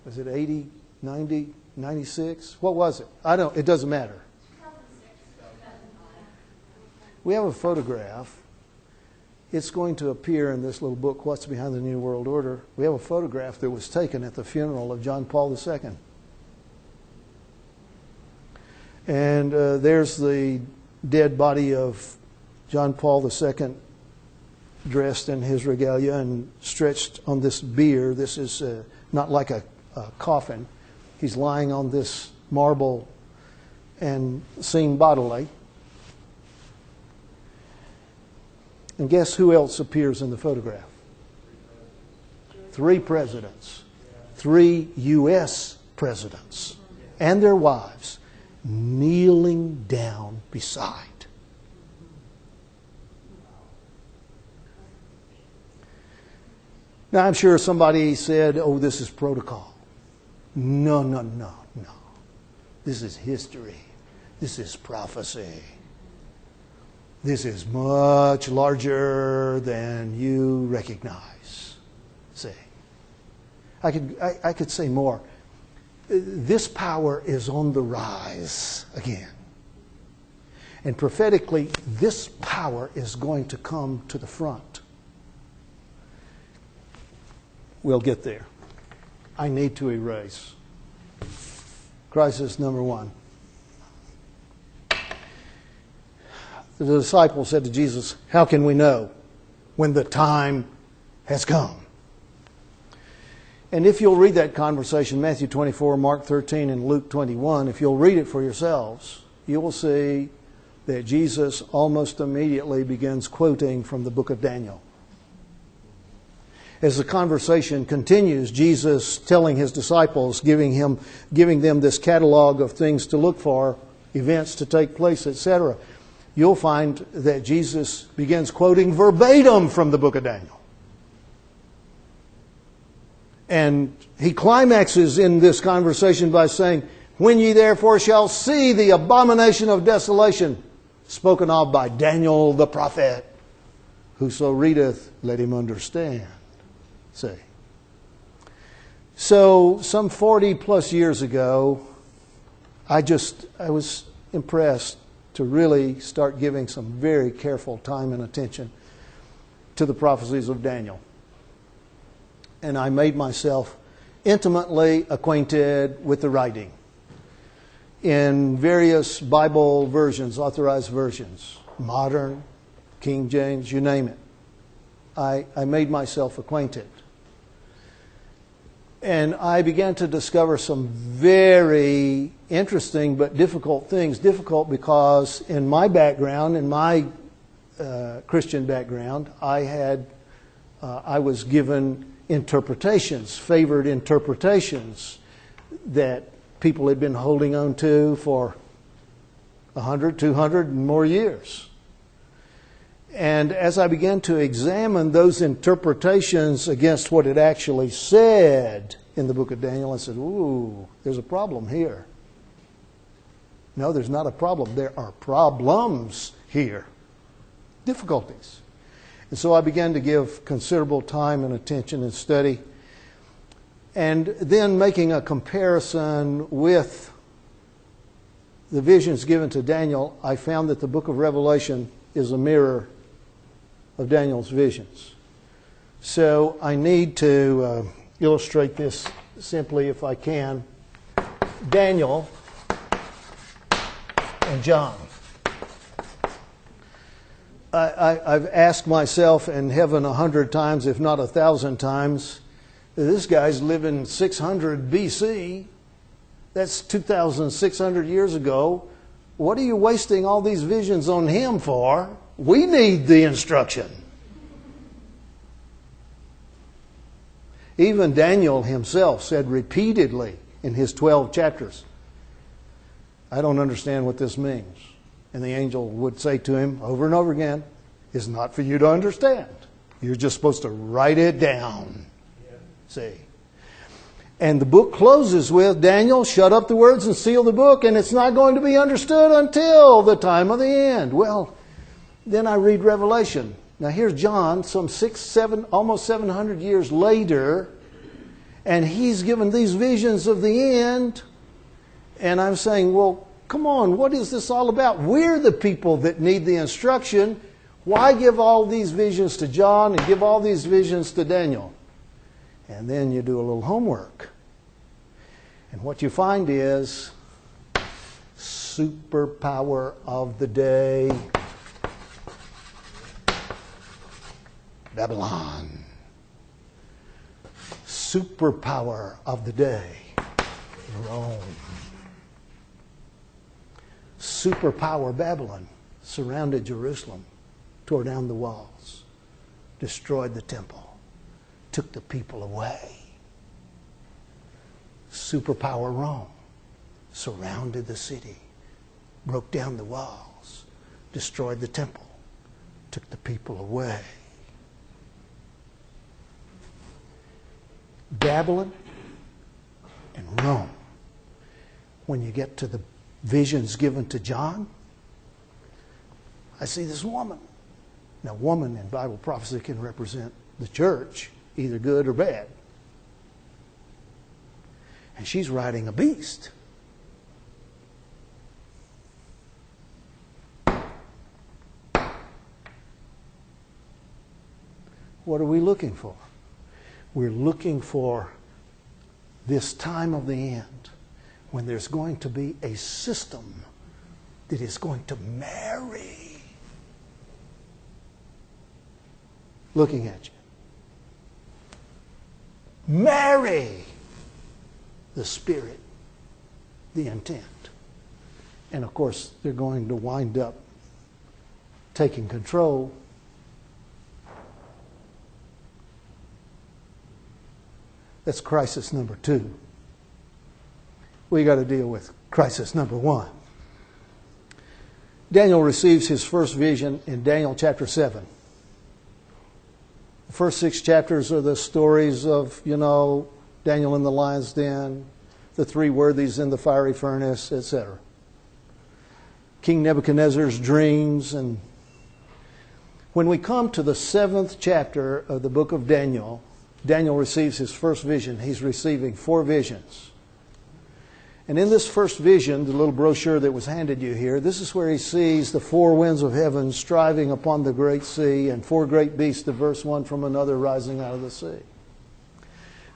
was it 80, 90, 96? What was it? It doesn't matter. We have a photograph. It's going to appear in this little book, What's Behind the New World Order. We have a photograph that was taken at the funeral of John Paul II. And there's the dead body of John Paul II dressed in his regalia and stretched on this bier. This is not like a coffin. He's lying on this marble and seen bodily. And guess who else appears in the photograph? 3 presidents. 3 U.S. presidents and their wives kneeling down beside. Now, I'm sure somebody said, oh, this is protocol. No. This is history. This is prophecy. This is much larger than you recognize. See, I could say more. This power is on the rise again. And prophetically, this power is going to come to the front. We'll get there. I need to erase. Crisis number 1. The disciples said to Jesus, how can we know when the time has come? And if you'll read that conversation, Matthew 24, Mark 13, and Luke 21, if you'll read it for yourselves, you will see that Jesus almost immediately begins quoting from the book of Daniel. As the conversation continues, Jesus telling his disciples, giving them this catalog of things to look for, events to take place, etc., you'll find that Jesus begins quoting verbatim from the book of Daniel. And he climaxes in this conversation by saying, "When ye therefore shall see the abomination of desolation spoken of by Daniel the prophet, whoso readeth, let him understand." See. So some 40 plus years ago, I was impressed to really start giving some very careful time and attention to the prophecies of Daniel. And I made myself intimately acquainted with the writing in various Bible versions, authorized versions, modern, King James, you name it. I made myself acquainted. And I began to discover some very interesting but difficult things. Difficult because in my background, in my Christian background, I was given interpretations, favored interpretations that people had been holding on to for 100, 200 and more years. And as I began to examine those interpretations against what it actually said in the book of Daniel, I said, ooh, there's a problem here. No, there's not a problem. There are problems here. Difficulties. And so I began to give considerable time and attention and study. And then making a comparison with the visions given to Daniel, I found that the book of Revelation is a mirror of Daniel's visions. So I need to illustrate this simply, if I can. Daniel and John. I've asked myself in heaven 100 times, if not 1,000 times, this guy's living 600 BC. That's 2,600 years ago. What are you wasting all these visions on him for? We need the instruction. Even Daniel himself said repeatedly in his 12 chapters, I don't understand what this means. And the angel would say to him over and over again, it's not for you to understand. You're just supposed to write it down. Yeah. See? And the book closes with, Daniel, shut up the words and seal the book, and it's not going to be understood until the time of the end. Well, then I read Revelation. Now here's John, some 600, almost 700 years later, and he's given these visions of the end. And I'm saying, well, come on, what is this all about? We're the people that need the instruction. Why give all these visions to John and give all these visions to Daniel? And then you do a little homework. And what you find is superpower of the day, Babylon. Superpower of the day, Rome. Superpower Babylon surrounded Jerusalem, tore down the walls, destroyed the temple, took the people away. Superpower Rome surrounded the city, broke down the walls, destroyed the temple, took the people away. Babylon and Rome. When you get to the visions given to John, I see this woman. Now, woman in Bible prophecy can represent the church, either good or bad. And she's riding a beast. What are we looking for? We're looking for this time of the end when there's going to be a system that is going to marry. Looking at you. Marry the spirit, the intent. And of course, they're going to wind up taking control. That's crisis number 2. We got to deal with crisis number 1. Daniel receives his first vision in Daniel chapter 7. The first 6 chapters are the stories of, Daniel in the lion's den, the 3 worthies in the fiery furnace, etc. King Nebuchadnezzar's dreams. And when we come to the 7th chapter of the book of Daniel, Daniel receives his first vision. He's receiving 4 visions. And in this first vision, the little brochure that was handed you here, this is where he sees the 4 winds of heaven striving upon the great sea and 4 great beasts diverse one from another rising out of the sea.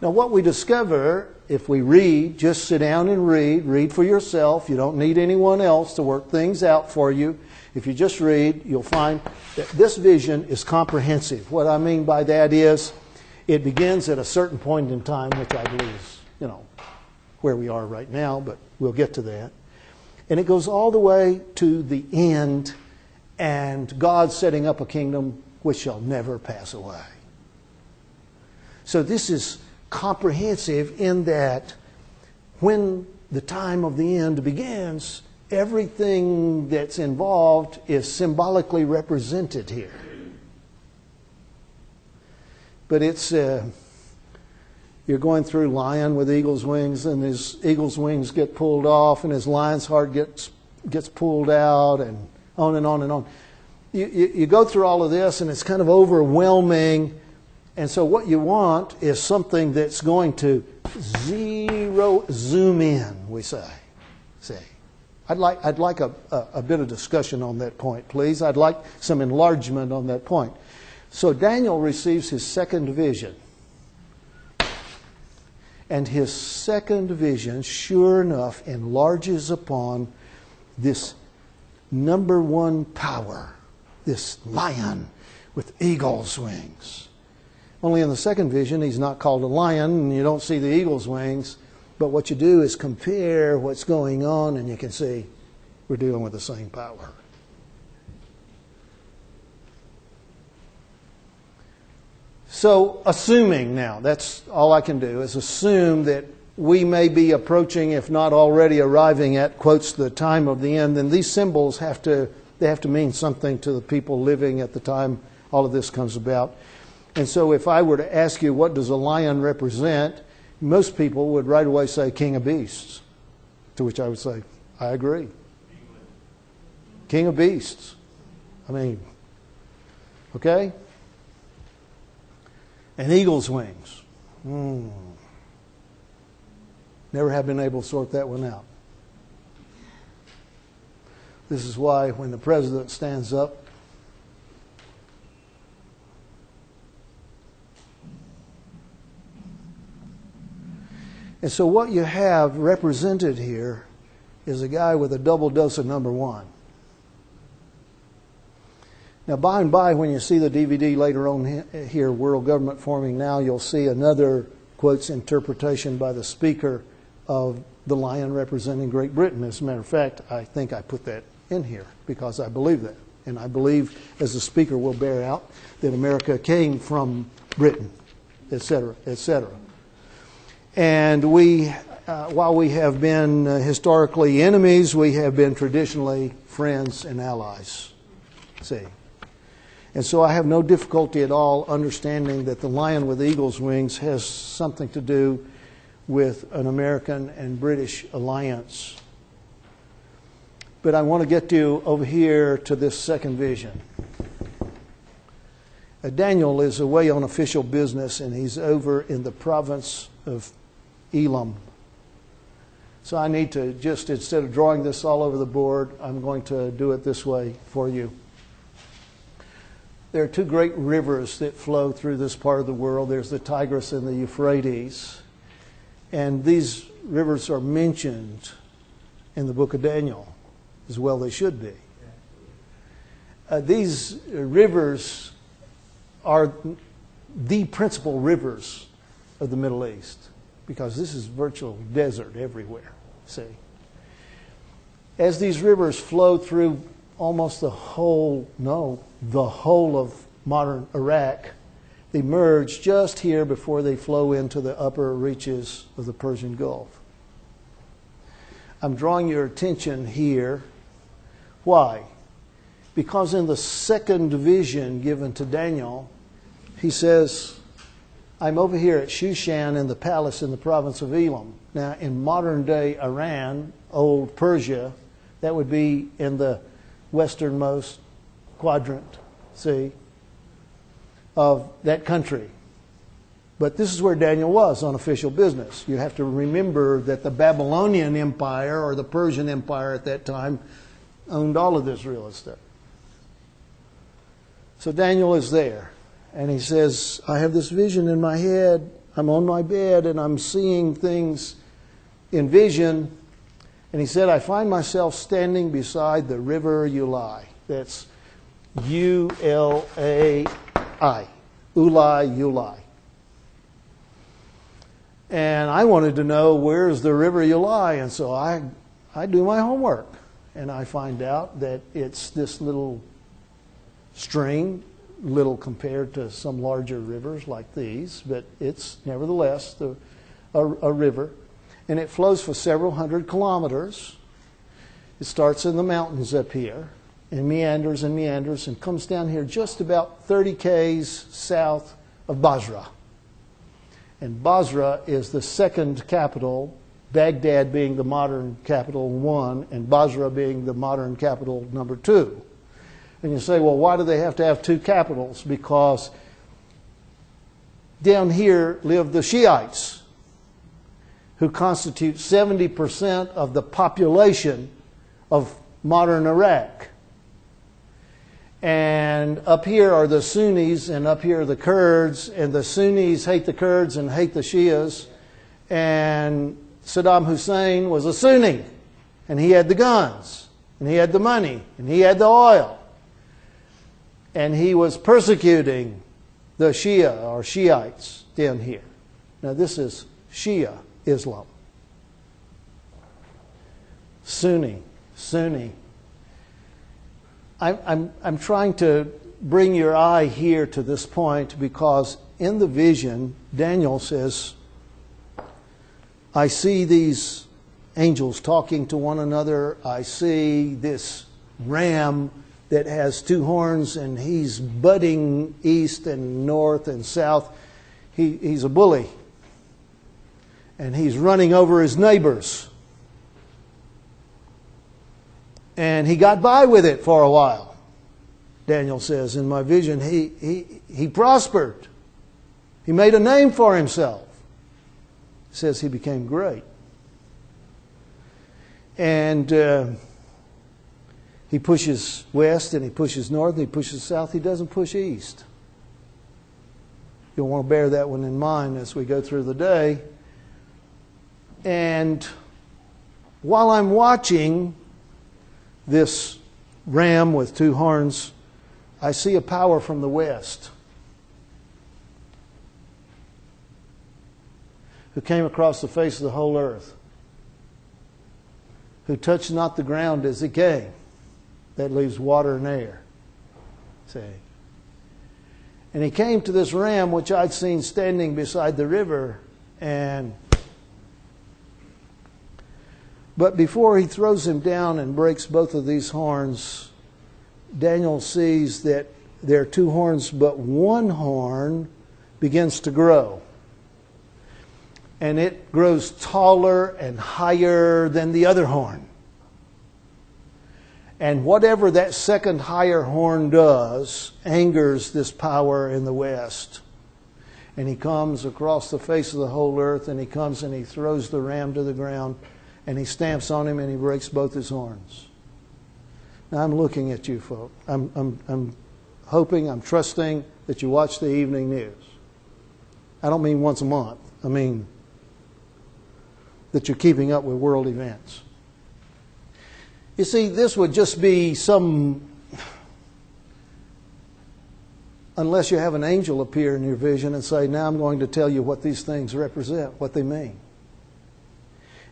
Now what we discover, if we read, just sit down and read for yourself. You don't need anyone else to work things out for you. If you just read, you'll find that this vision is comprehensive. What I mean by that is, it begins at a certain point in time, which I believe is, where we are right now, but we'll get to that. And it goes all the way to the end, and God setting up a kingdom which shall never pass away. So this is comprehensive in that when the time of the end begins, everything that's involved is symbolically represented here. But it's you're going through lion with eagle's wings, and his eagle's wings get pulled off, and his lion's heart gets pulled out, and on and on and on. You go through all of this, and it's kind of overwhelming. And so what you want is something that's going to zoom in, we say. See, I'd like a bit of discussion on that point, please. I'd like some enlargement on that point. So Daniel receives his second vision. And his second vision, sure enough, enlarges upon this number 1 power, this lion with eagle's wings. Only in the second vision, he's not called a lion, and you don't see the eagle's wings. But what you do is compare what's going on, and you can see we're dealing with the same power. So, assuming now, that's all I can do, is assume that we may be approaching, if not already arriving at, quotes, the time of the end, then these symbols have to mean something to the people living at the time all of this comes about. And so if I were to ask you, what does a lion represent? Most people would right away say King of Beasts. To which I would say, I agree. King of Beasts. I mean, okay? And eagle's wings. Never have been able to sort that one out. This is why when the president stands up, and so what you have represented here is a guy with a double dose of number 1. Now, by and by, when you see the DVD later on here, World Government Forming Now, you'll see another, quotes, interpretation by the speaker of the lion representing Great Britain. As a matter of fact, I think I put that in here because I believe that. And I believe, as the speaker will bear out, that America came from Britain, etc., etc. And we, while we have been historically enemies, we have been traditionally friends and allies. See? And so I have no difficulty at all understanding that the lion with eagle's wings has something to do with an American and British alliance. But I want to get you over here to this second vision. Daniel is away on official business, and he's over in the province of Elam. So I need to just, instead of drawing this all over the board, I'm going to do it this way for you. There are 2 great rivers that flow through this part of the world. There's the Tigris and the Euphrates. And these rivers are mentioned in the book of Daniel, as well they should be. These rivers are the principal rivers of the Middle East, because this is virtual desert everywhere, see. As these rivers flow through almost the whole of modern Iraq, They merge just here before they flow into the upper reaches of the Persian Gulf. I'm drawing your attention here. Why? Because in the second vision given to Daniel, he says, I'm over here at Shushan in the palace in the province of Elam. Now, in modern-day Iran, old Persia, that would be in the westernmost quadrant, see, of that country. But this is where Daniel was on official business. You have to remember that the Babylonian Empire or the Persian Empire at that time owned all of this real estate. So Daniel is there, and he says, I have this vision in my head. I'm on my bed, and I'm seeing things in vision. And he said, I find myself standing beside the river Ulai. That's U-L-A-I. Ulai. And I wanted to know, where's the river Ulai? And so I do my homework. And I find out that it's this little stream, little compared to some larger rivers like these, but it's nevertheless a river. And it flows for several hundred kilometers. It starts in the mountains up here and meanders and comes down here just about 30 k's south of Basra. And Basra is the second capital, Baghdad being the modern capital 1, and Basra being the modern capital number 2. And you say, well, why do they have to have 2 capitals? Because down here live the Shiites, who constitute 70% of the population of modern Iraq. And up here are the Sunnis, and up here are the Kurds, and the Sunnis hate the Kurds and hate the Shias. And Saddam Hussein was a Sunni, and he had the guns, and he had the money, and he had the oil. And he was persecuting the Shia or Shiites down here. Now this is Shia Islam. Sunni. I'm trying to bring your eye here to this point because in the vision, Daniel says, I see these angels talking to one another. I see this ram that has 2 horns, and he's butting east and north and south. He's a bully. And he's running over his neighbors. And he got by with it for a while. Daniel says, in my vision, he prospered. He made a name for himself. He says he became great. And he pushes west, and he pushes north, and he pushes south. He doesn't push east. You'll want to bear that one in mind as we go through the day. And while I'm watching this ram with 2 horns, I see a power from the west who came across the face of the whole earth, who touched not the ground as he came. That leaves water and air. See? And he came to this ram which I'd seen standing beside the river, but before he throws him down and breaks both of these horns, Daniel sees that there are 2 horns, but one horn begins to grow. And it grows taller and higher than the other horn. And whatever that second higher horn does angers this power in the west. And he comes across the face of the whole earth, and he comes and he throws the ram to the ground, and he stamps on him and he breaks both his horns. Now I'm looking at you, folk. I'm hoping, I'm trusting that you watch the evening news. I don't mean once a month. I mean that you're keeping up with world events. You see, this would just be unless you have an angel appear in your vision and say, now I'm going to tell you what these things represent, what they mean.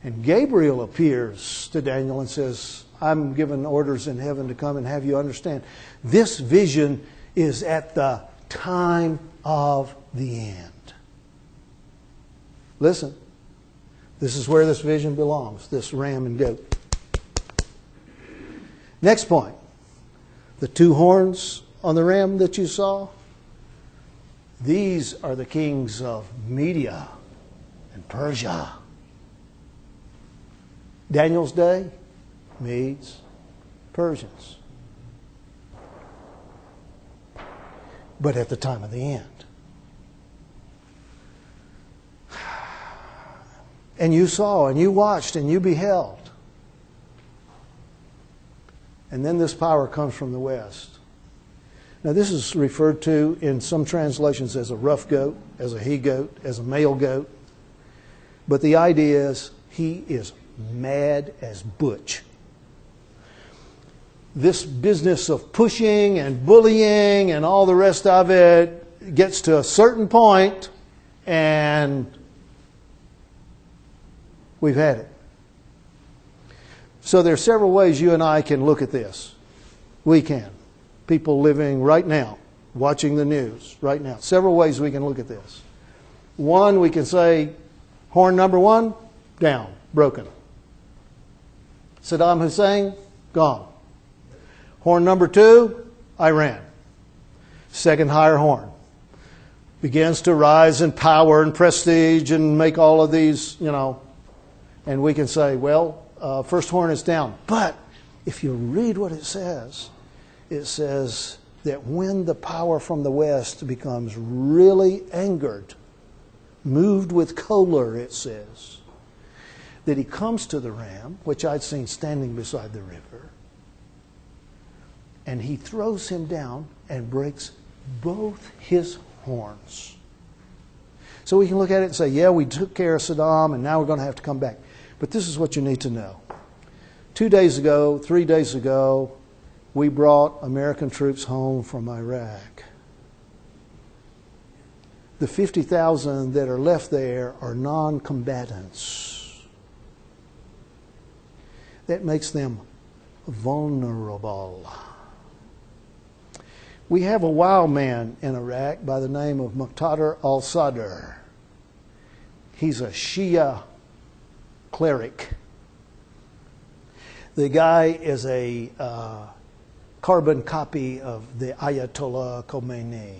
And Gabriel appears to Daniel and says, I'm given orders in heaven to come and have you understand. This vision is at the time of the end. Listen, this is where this vision belongs, this ram and goat. Next point. The two horns on the ram that you saw, these are the kings of Media and Persia. Daniel's day, Medes, Persians. But at the time of the end. And you saw, and you watched, and you beheld. And then this power comes from the west. Now this is referred to in some translations as a rough goat, as a he-goat, as a male goat. But the idea is he is mad as Butch. This business of pushing and bullying and all the rest of it gets to a certain point and we've had it. So there are several ways you and I can look at this. We can. People living right now, watching the news right now. Several ways we can look at this. One, we can say, horn number one, down, broken. Saddam Hussein, gone. Horn number two, Iran. Second higher horn. Begins to rise in power and prestige and make all of these, and we can say, well, first horn is down. But if you read what it says that when the power from the west becomes really angered, moved with choler, it says, that he comes to the ram, which I'd seen standing beside the river, and he throws him down and breaks both his horns. So we can look at it and say, yeah, we took care of Saddam and now we're going to have to come back. But this is what you need to know. 3 days ago, we brought American troops home from Iraq. The 50,000 that are left there are non-combatants. That makes them vulnerable. We have a wild man in Iraq by the name of Muqtada al-Sadr. He's a Shia cleric. The guy is a carbon copy of the Ayatollah Khomeini.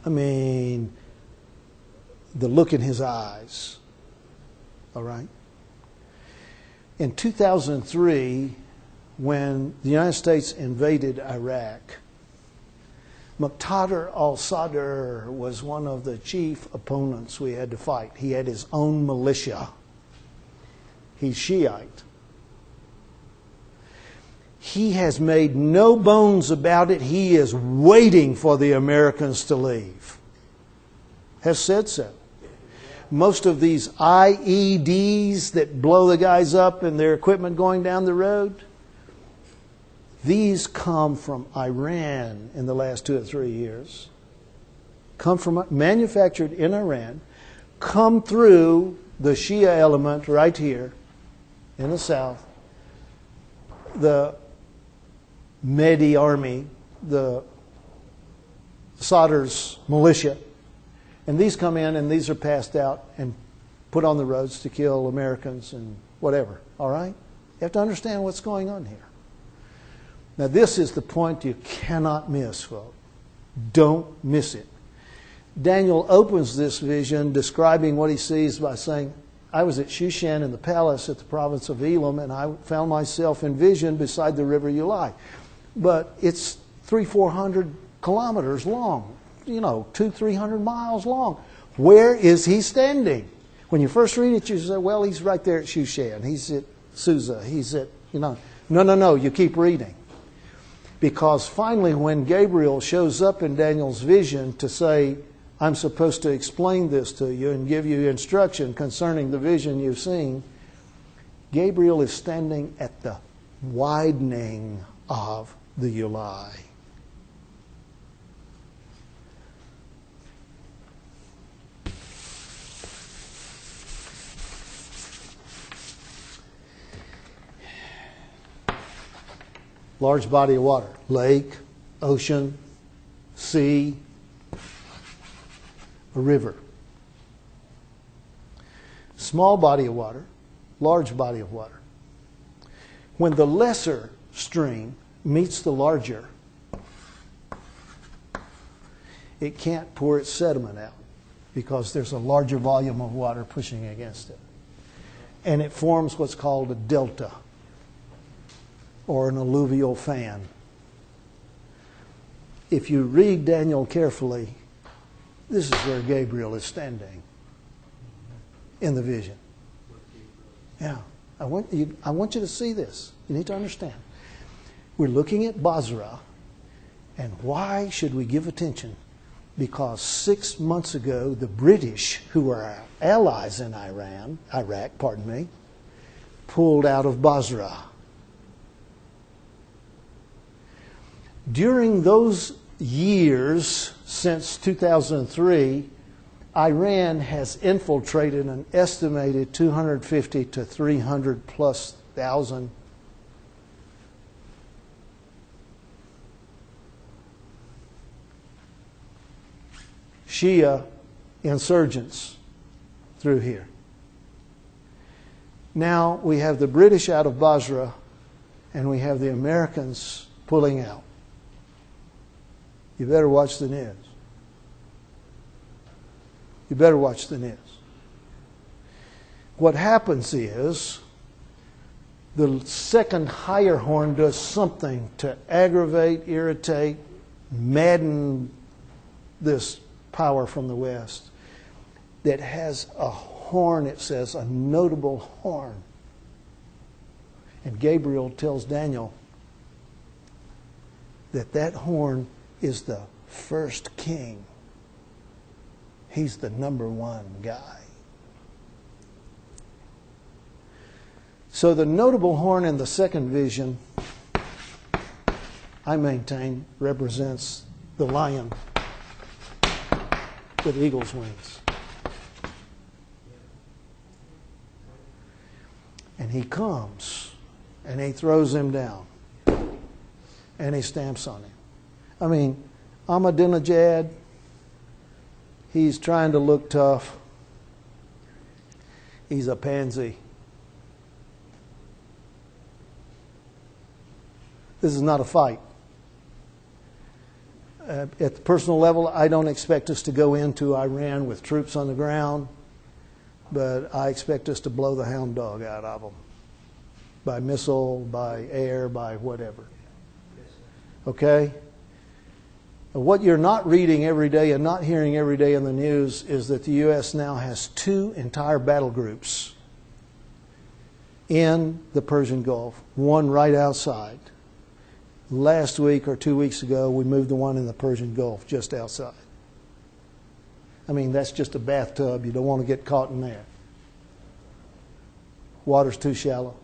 I mean, the look in his eyes. All right? In 2003, when the United States invaded Iraq, Muqtada al-Sadr was one of the chief opponents we had to fight. He had his own militia. He's Shiite. He has made no bones about it. He is waiting for the Americans to leave. Has said so. Most of these IEDs that blow the guys up and their equipment going down the road, these come from Iran in the last 2 or 3 years. Come from manufactured in Iran, come through the Shia element right here in the south, the Mehdi army, the Sadr's militia, and these come in and these are passed out and put on the roads to kill Americans and whatever. All right? You have to understand what's going on here. Now this is the point you cannot miss, folks. Don't miss it. Daniel opens this vision describing what he sees by saying, I was at Shushan in the palace at the province of Elam, and I found myself in vision beside the river Ulai. But it's 300-400 kilometers long, 200-300 miles long. Where is he standing? When you first read it, you say, well, he's right there at Shushan. He's at Susa. He's at, No, you keep reading. Because finally, when Gabriel shows up in Daniel's vision to say, I'm supposed to explain this to you and give you instruction concerning the vision you've seen, Gabriel is standing at the widening of the Ulai. Large body of water, lake, ocean, sea, a river. Small body of water, large body of water. When the lesser stream meets the larger, it can't pour its sediment out because there's a larger volume of water pushing against it. And it forms what's called a delta or an alluvial fan. If you read Daniel carefully, this is where Gabriel is standing in the vision. Yeah, I want you to see this. You need to understand. We're looking at Basra, and why should we give attention? Because 6 months ago, the British, who are our allies in Iraq, pulled out of Basra. During those years, since 2003, Iran has infiltrated an estimated 250 to 300 plus thousand Shia insurgents through here. Now we have the British out of Basra and we have the Americans pulling out. You better watch the news. You better watch the news. What happens is the second higher horn does something to aggravate, irritate, madden this power from the west that has a horn, it says, a notable horn. And Gabriel tells Daniel that that horn is the first king. He's the number one guy. So the notable horn in the second vision, I maintain, represents the lion with eagle's wings. And he comes and he throws him down and he stamps on him. I mean, Ahmadinejad, he's trying to look tough. He's a pansy. This is not a fight. At the personal level, I don't expect us to go into Iran with troops on the ground, but I expect us to blow the hound dog out of them. By missile, by air, by whatever. Okay? What you're not reading every day and not hearing every day in the news is that the U.S. now has 2 entire battle groups in the Persian Gulf, one right outside. Last week or 2 weeks ago, we moved the one in the Persian Gulf just outside. I mean, that's just a bathtub. You don't want to get caught in there. Water's too shallow.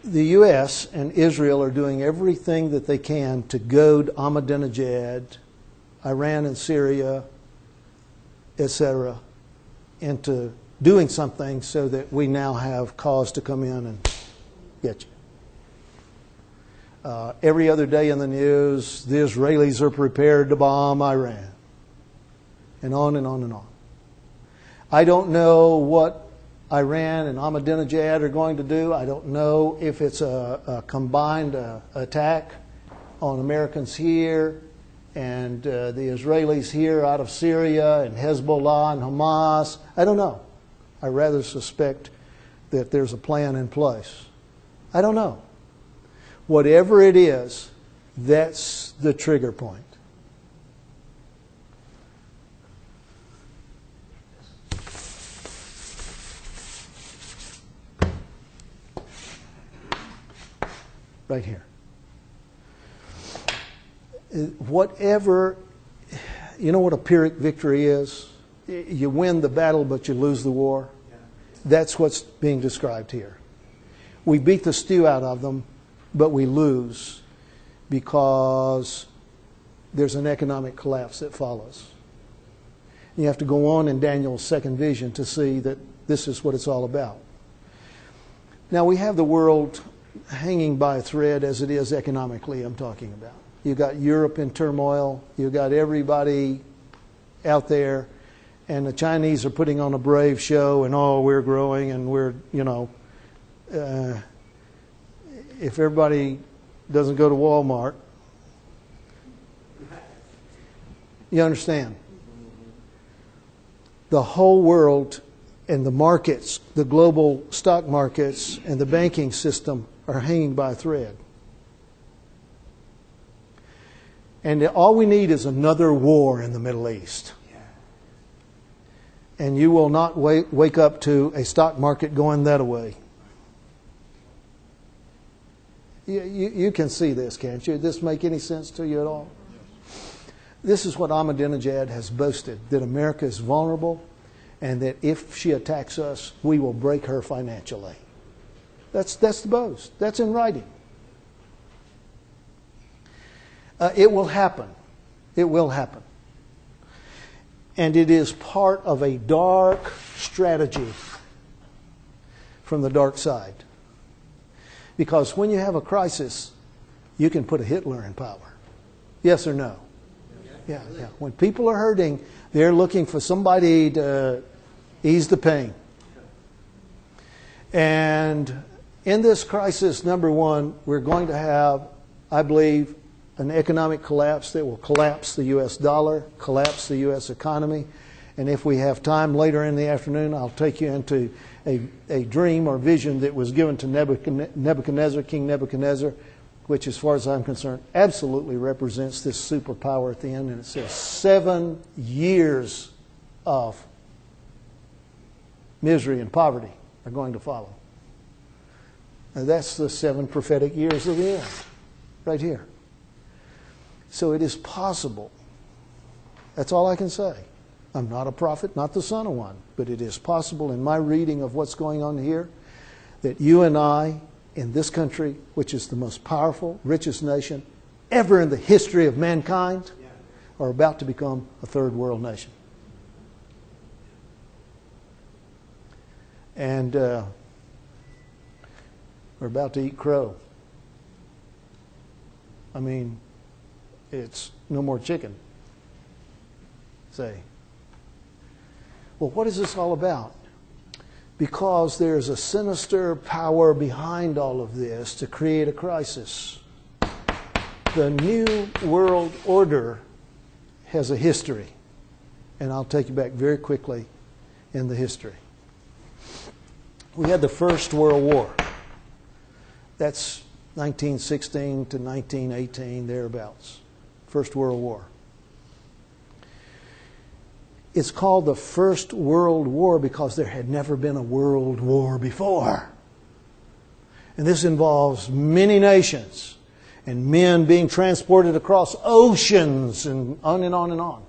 The U.S. and Israel are doing everything that they can to goad Ahmadinejad, Iran and Syria, etc., into doing something so that we now have cause to come in and get you. Every other day in the news, the Israelis are prepared to bomb Iran. And on and on and on. I don't know what Iran and Ahmadinejad are going to do. I don't know if it's a combined attack on Americans here and the Israelis here out of Syria and Hezbollah and Hamas. I don't know. I rather suspect that there's a plan in place. I don't know. Whatever it is, that's the trigger point. Right here. Whatever, you know what a Pyrrhic victory is? You win the battle, but you lose the war. That's what's being described here. We beat the stew out of them, but we lose because there's an economic collapse that follows. You have to go on in Daniel's second vision to see that this is what it's all about. Now we have the world hanging by a thread as it is economically, I'm talking about. You got Europe in turmoil. You got everybody out there. And the Chinese are putting on a brave show, and oh, we're growing, and we're, if everybody doesn't go to Walmart, you understand? The whole world and the markets, the global stock markets and the banking system are hanging by a thread. And all we need is another war in the Middle East. And you will not wake up to a stock market going that way. You can see this, can't you? Does this make any sense to you at all? This is what Ahmadinejad has boasted, that America is vulnerable and that if she attacks us, we will break her financially. That's the boast. That's in writing. It will happen. It will happen. And it is part of a dark strategy from the dark side. Because when you have a crisis, you can put a Hitler in power. Yes or no? Yeah. When people are hurting, they're looking for somebody to ease the pain. And in this crisis, number one, we're going to have, I believe, an economic collapse that will collapse the U.S. dollar, collapse the U.S. economy. And if we have time later in the afternoon, I'll take you into a dream or vision that was given to Nebuchadnezzar, King Nebuchadnezzar, which, as far as I'm concerned, absolutely represents this superpower at the end. And it says 7 years of misery and poverty are going to follow. And that's the 7 prophetic years of the end, right here. So it is possible. That's all I can say. I'm not a prophet, not the son of one, but it is possible in my reading of what's going on here that you and I, in this country, which is the most powerful, richest nation ever in the history of mankind, are about to become a third world nation. And we're about to eat crow. I mean, it's no more chicken. Say. Well, what is this all about? Because there's a sinister power behind all of this to create a crisis. The New World Order has a history. And I'll take you back very quickly in the history. We had the First World War. That's 1916 to 1918, thereabouts. First World War. It's called the First World War because there had never been a world war before. And this involves many nations and men being transported across oceans and on and on and on.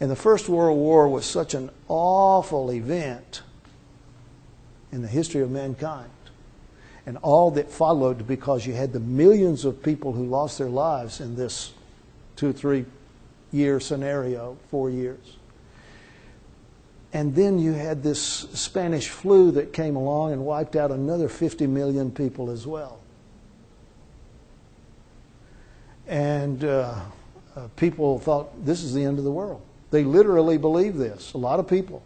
And the First World War was such an awful event in the history of mankind. And all that followed, because you had the millions of people who lost their lives in this 2 or 3 year scenario, 4 years. And then you had this Spanish flu that came along and wiped out another 50 million people as well. And people thought this is the end of the world. They literally believed this, a lot of people.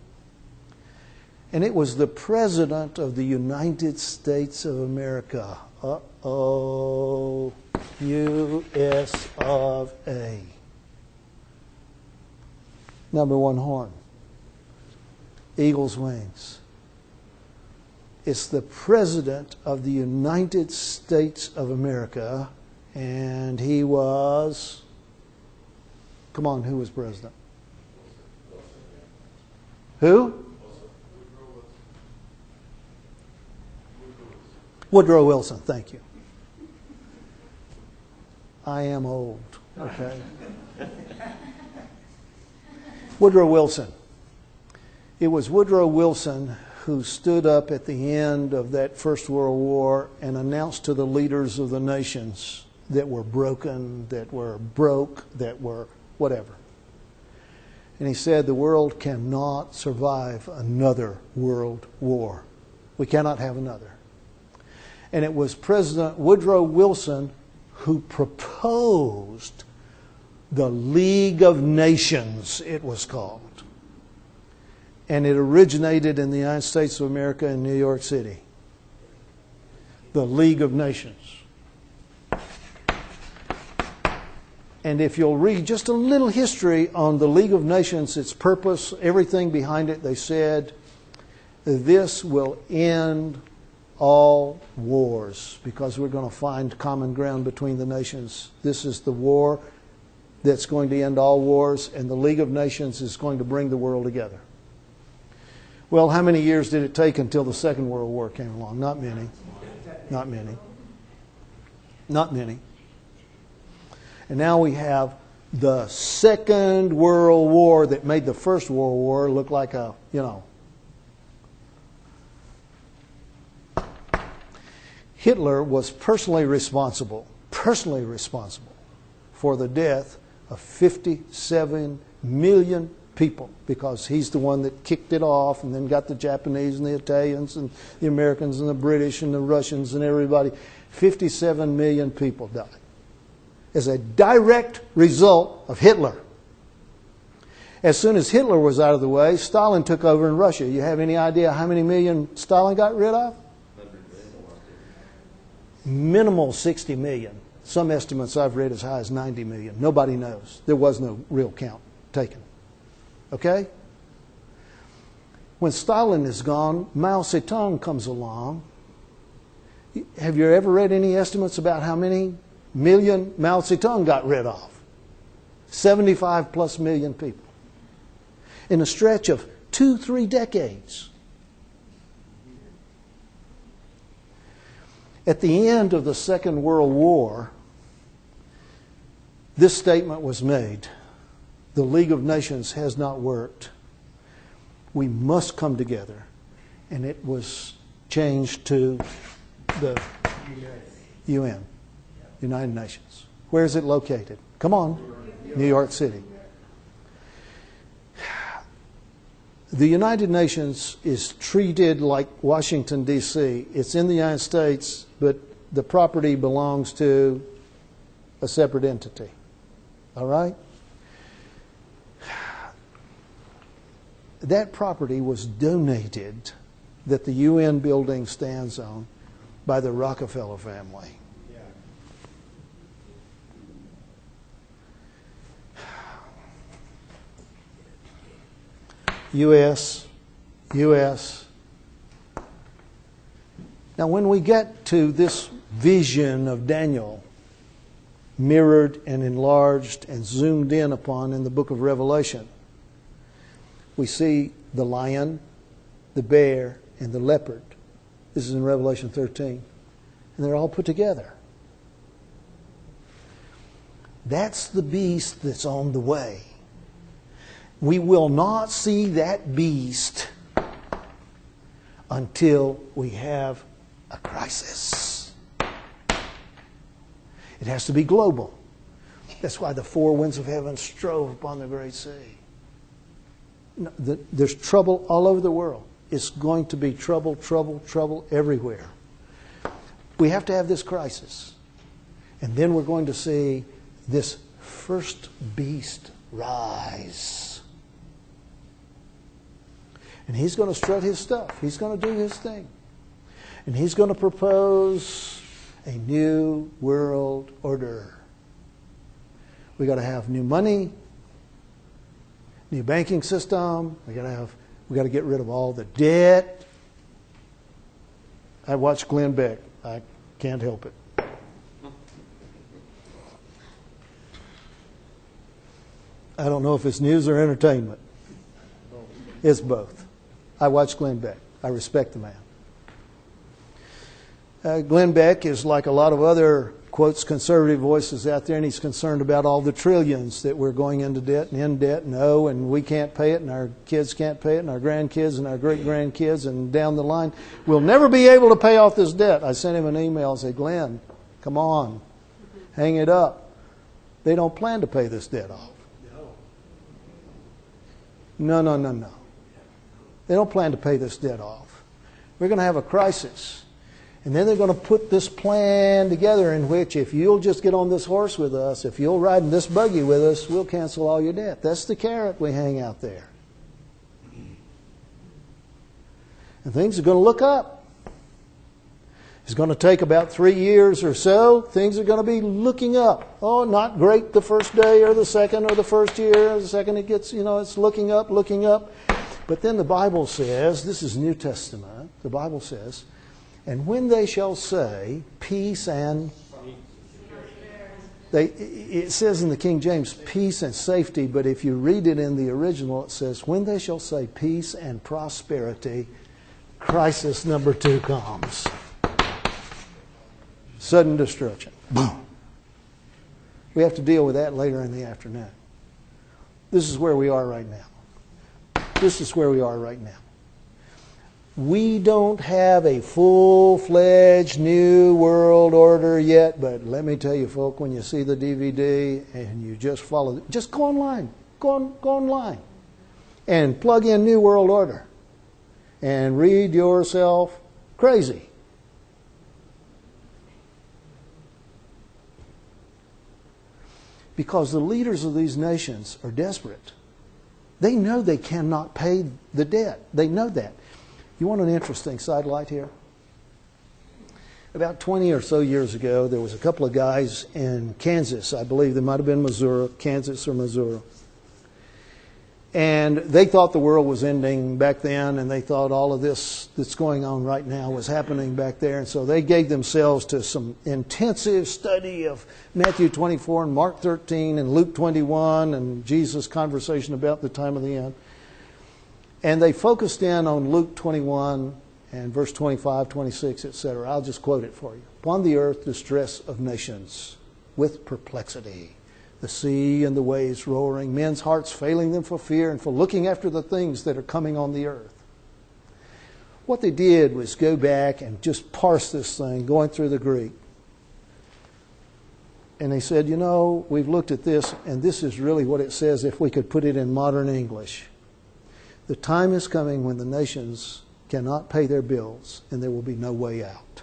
And it was the President of the United States of America. Uh-oh, U.S. of A. Number 1 horn. Eagle's wings. It's the President of the United States of America, and he was... Come on, who was President? Who? Woodrow Wilson, thank you. I am old, okay? Woodrow Wilson. It was Woodrow Wilson who stood up at the end of that First World War and announced to the leaders of the nations that were broken, that were broke, that were whatever. And he said the world cannot survive another world war. We cannot have another. And it was President Woodrow Wilson who proposed the League of Nations, it was called. And it originated in the United States of America in New York City. The League of Nations. And if you'll read just a little history on the League of Nations, its purpose, everything behind it, they said, this will end all wars because we're going to find common ground between the nations. This is the war that's going to end all wars, and the League of Nations is going to bring the world together. Well, how many years did it take until the Second World War came along? Not many. Not many. Not many. And now we have the Second World War that made the First World War look like a, Hitler was personally responsible for the death of 57 million people because he's the one that kicked it off and then got the Japanese and the Italians and the Americans and the British and the Russians and everybody. 57 million people died as a direct result of Hitler. As soon as Hitler was out of the way, Stalin took over in Russia. You have any idea how many million Stalin got rid of? Minimal 60 million. Some estimates I've read as high as 90 million. Nobody knows. There was no real count taken. Okay? When Stalin is gone, Mao Zedong comes along. Have you ever read any estimates about how many million Mao Zedong got rid of? 75 plus million people. In a stretch of 2-3 decades. At the end of the Second World War, this statement was made. The League of Nations has not worked. We must come together. And it was changed to the UN, United Nations. Where is it located? Come on, New York City. The United Nations is treated like Washington, D.C. It's in the United States, but the property belongs to a separate entity. All right? That property was donated, that the UN building stands on, by the Rockefeller family. U.S. Now, when we get to this vision of Daniel, mirrored and enlarged and zoomed in upon in the book of Revelation, we see the lion, the bear, and the leopard. This is in Revelation 13. And they're all put together. That's the beast that's on the way. We will not see that beast until we have a crisis. It has to be global. That's why the four winds of heaven strove upon the great sea. There's trouble all over the world. It's going to be trouble everywhere. We have to have this crisis. And then we're going to see this first beast rise. And he's going to strut his stuff. He's going to do his thing. And he's going to propose a new world order. We got to have new money, new banking system. We got to get rid of all the debt. I watched Glenn Beck. I can't help it. I don't know if it's news or entertainment. It's both. I watch Glenn Beck. I respect the man. Glenn Beck is like a lot of other, quotes, conservative voices out there, and he's concerned about all the trillions that we're going into debt and in debt and we can't pay it, and our kids can't pay it, and our grandkids and our great-grandkids, and down the line. We'll never be able to pay off this debt. I sent him an email and said, Glenn, come on, hang it up. They don't plan to pay this debt off. No. They don't plan to pay this debt off. We're going to have a crisis. And then they're going to put this plan together in which if you'll just get on this horse with us, if you'll ride in this buggy with us, we'll cancel all your debt. That's the carrot we hang out there. And things are going to look up. It's going to take about 3 years or so. Things are going to be looking up. Oh, not great the first day or the second or the first year. Or the second it gets, it's looking up, looking up. But then the Bible says, this is New Testament, the Bible says, and when they shall say peace and... It says in the King James, peace and safety, but if you read it in the original, it says, when they shall say peace and prosperity, crisis number 2 comes. Sudden destruction. Boom. We have to deal with that later in the afternoon. This is where we are right now. This is where we are right now. We don't have a full-fledged new world order yet, but let me tell you, folk, when you see the DVD and you just follow it, just go online. Go online and plug in New World Order and read yourself crazy. Because the leaders of these nations are desperate. They know they cannot pay the debt. They know that. You want an interesting sidelight here? About 20 or so years ago, there was a couple of guys in Kansas. I believe they might have been Missouri, Kansas or Missouri. And they thought the world was ending back then, and they thought all of this that's going on right now was happening back there. And so they gave themselves to some intensive study of Matthew 24 and Mark 13 and Luke 21 and Jesus' conversation about the time of the end. And they focused in on Luke 21 and verse 25, 26, etc. I'll just quote it for you. Upon the earth, distress of nations with perplexity. The sea and the waves roaring, men's hearts failing them for fear and for looking after the things that are coming on the earth. What they did was go back and just parse this thing, going through the Greek. And they said, we've looked at this, and this is really what it says if we could put it in modern English. The time is coming when the nations cannot pay their bills, and there will be no way out.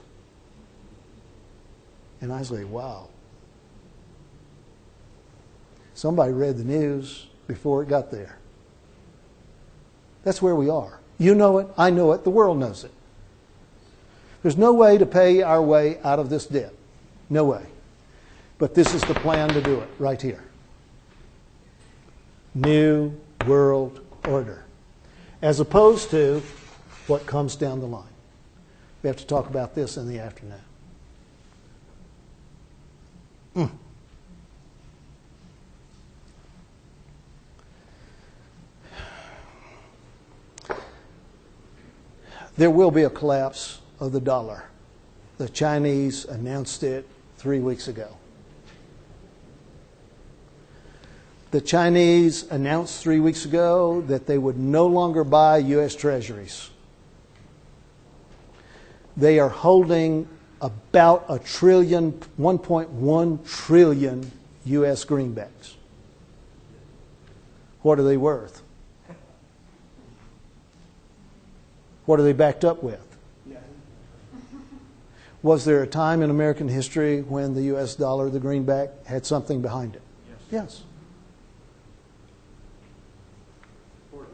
And I say, wow. Somebody read the news before it got there. That's where we are. You know it. I know it. The world knows it. There's no way to pay our way out of this debt. No way. But this is the plan to do it right here. New World Order. As opposed to what comes down the line. We have to talk about this in the afternoon. There will be a collapse of the dollar. The Chinese announced it 3 weeks ago. The Chinese announced 3 weeks ago that they would no longer buy U.S. treasuries. They are holding about $1.1 trillion U.S. greenbacks. What are they worth? What are they backed up with? Was there a time in American history when the U.S. dollar, the greenback, had something behind it? Yes. Fort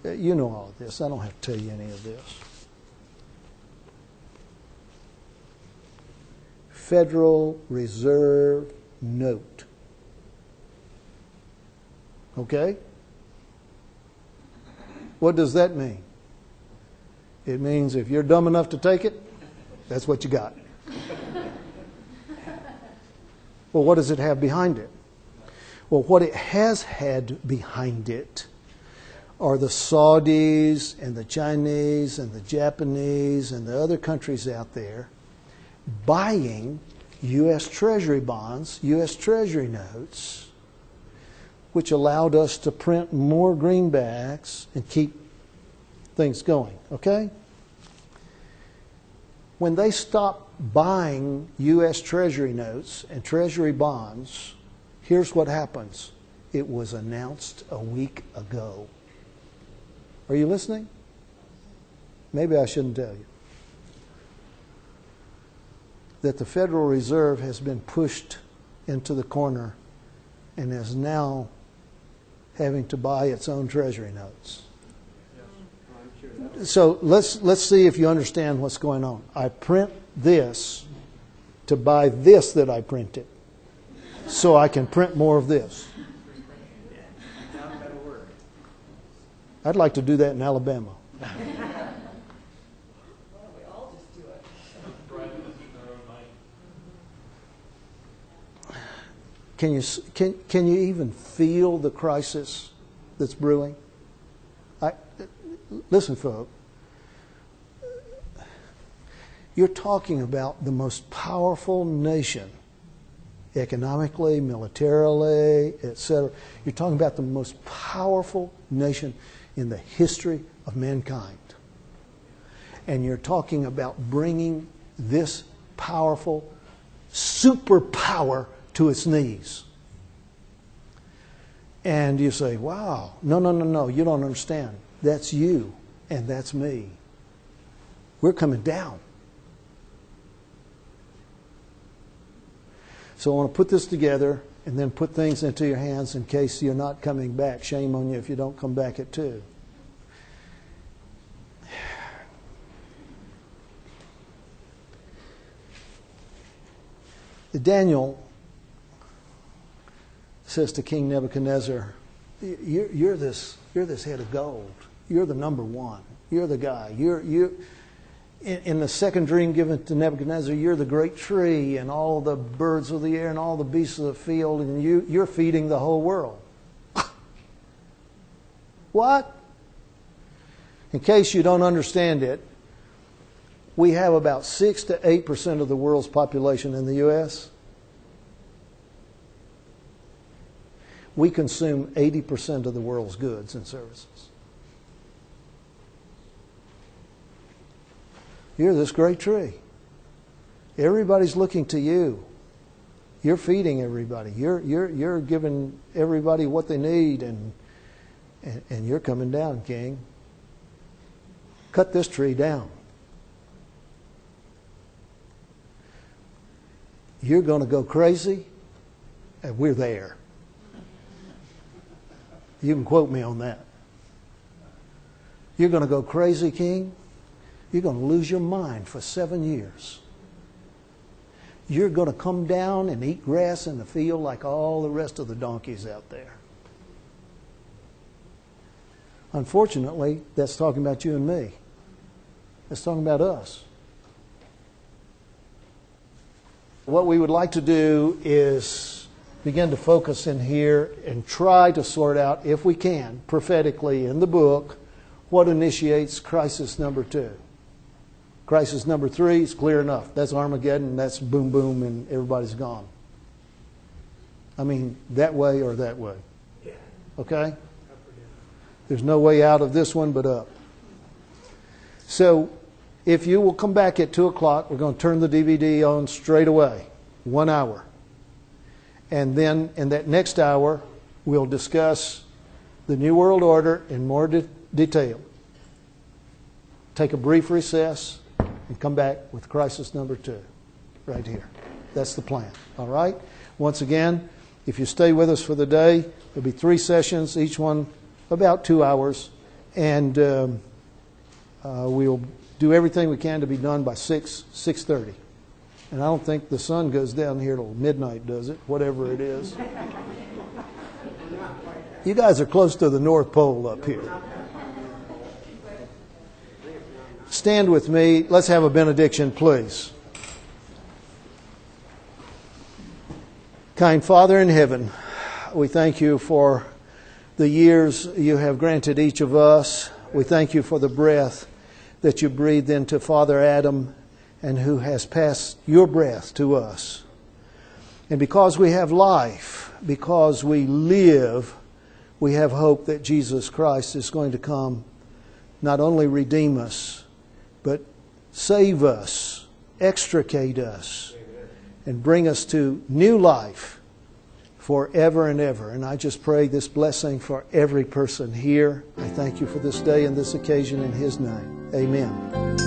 Knox. You know all of this. I don't have to tell you any of this. Federal Reserve note. Okay? What does that mean? It means if you're dumb enough to take it, that's what you got. Well, what does it have behind it? Well, what it has had behind it are the Saudis and the Chinese and the Japanese and the other countries out there buying U.S. Treasury bonds, U.S. Treasury notes, which allowed us to print more greenbacks and keep things going. Okay? When they stopped buying U.S. Treasury notes and Treasury bonds, here's what happens. It was announced a week ago. Are you listening? maybe I shouldn't tell you, that the Federal Reserve has been pushed into the corner and is now having to buy its own Treasury notes. So let's see if you understand what's going on. I print this to buy this that I printed, so I can print more of this. I'd like to do that in Alabama. Can you even feel the crisis that's brewing? Listen, folks. You're talking about the most powerful nation, economically, militarily, etc. You're talking about the most powerful nation in the history of mankind. And you're talking about bringing this powerful superpower to its knees. And you say, wow, no, you don't understand. That's you and that's me. We're coming down. So I want to put this together and then put things into your hands in case you're not coming back. Shame on you if you don't come back at 2. Daniel says to King Nebuchadnezzar, you're this head of gold. You're the number one. You're the guy. In the second dream given to Nebuchadnezzar, you're the great tree and all the birds of the air and all the beasts of the field, and you're feeding the whole world. What? In case you don't understand it, we have about 6 to 8% of the world's population in the U.S. We consume 80% of the world's goods and services. You're this great tree. Everybody's looking to you. You're feeding everybody. You're giving everybody what they need, and you're coming down, King. Cut this tree down. You're going to go crazy, and we're there. You can quote me on that. You're going to go crazy, King. You're going to lose your mind for 7 years. You're going to come down and eat grass in the field like all the rest of the donkeys out there. Unfortunately, that's talking about you and me. That's talking about us. What we would like to do is begin to focus in here and try to sort out, if we can, prophetically in the book, what initiates crisis number 2. Crisis number 3 is clear enough. That's Armageddon, that's boom, boom, and everybody's gone. I mean, that way or that way. Okay? There's no way out of this one but up. So, if you will come back at 2 o'clock, we're going to turn the DVD on straight away. 1 hour. And then in that next hour, we'll discuss the New World Order in more detail. Take a brief recess and come back with crisis number 2 right here. That's the plan. All right? Once again, if you stay with us for the day, there'll be 3 sessions, each one about 2 hours. And we'll do everything we can to be done by 6:30. And I don't think the sun goes down here till midnight, does it? Whatever it is. You guys are close to the North Pole up here. Stand with me. Let's have a benediction, please. Kind Father in heaven, we thank you for the years you have granted each of us. We thank you for the breath that you breathed into Father Adam and who has passed your breath to us. And because we have life, because we live, we have hope that Jesus Christ is going to come, not only redeem us, but save us, extricate us, and bring us to new life forever and ever. And I just pray this blessing for every person here. I thank you for this day and this occasion in His name. Amen.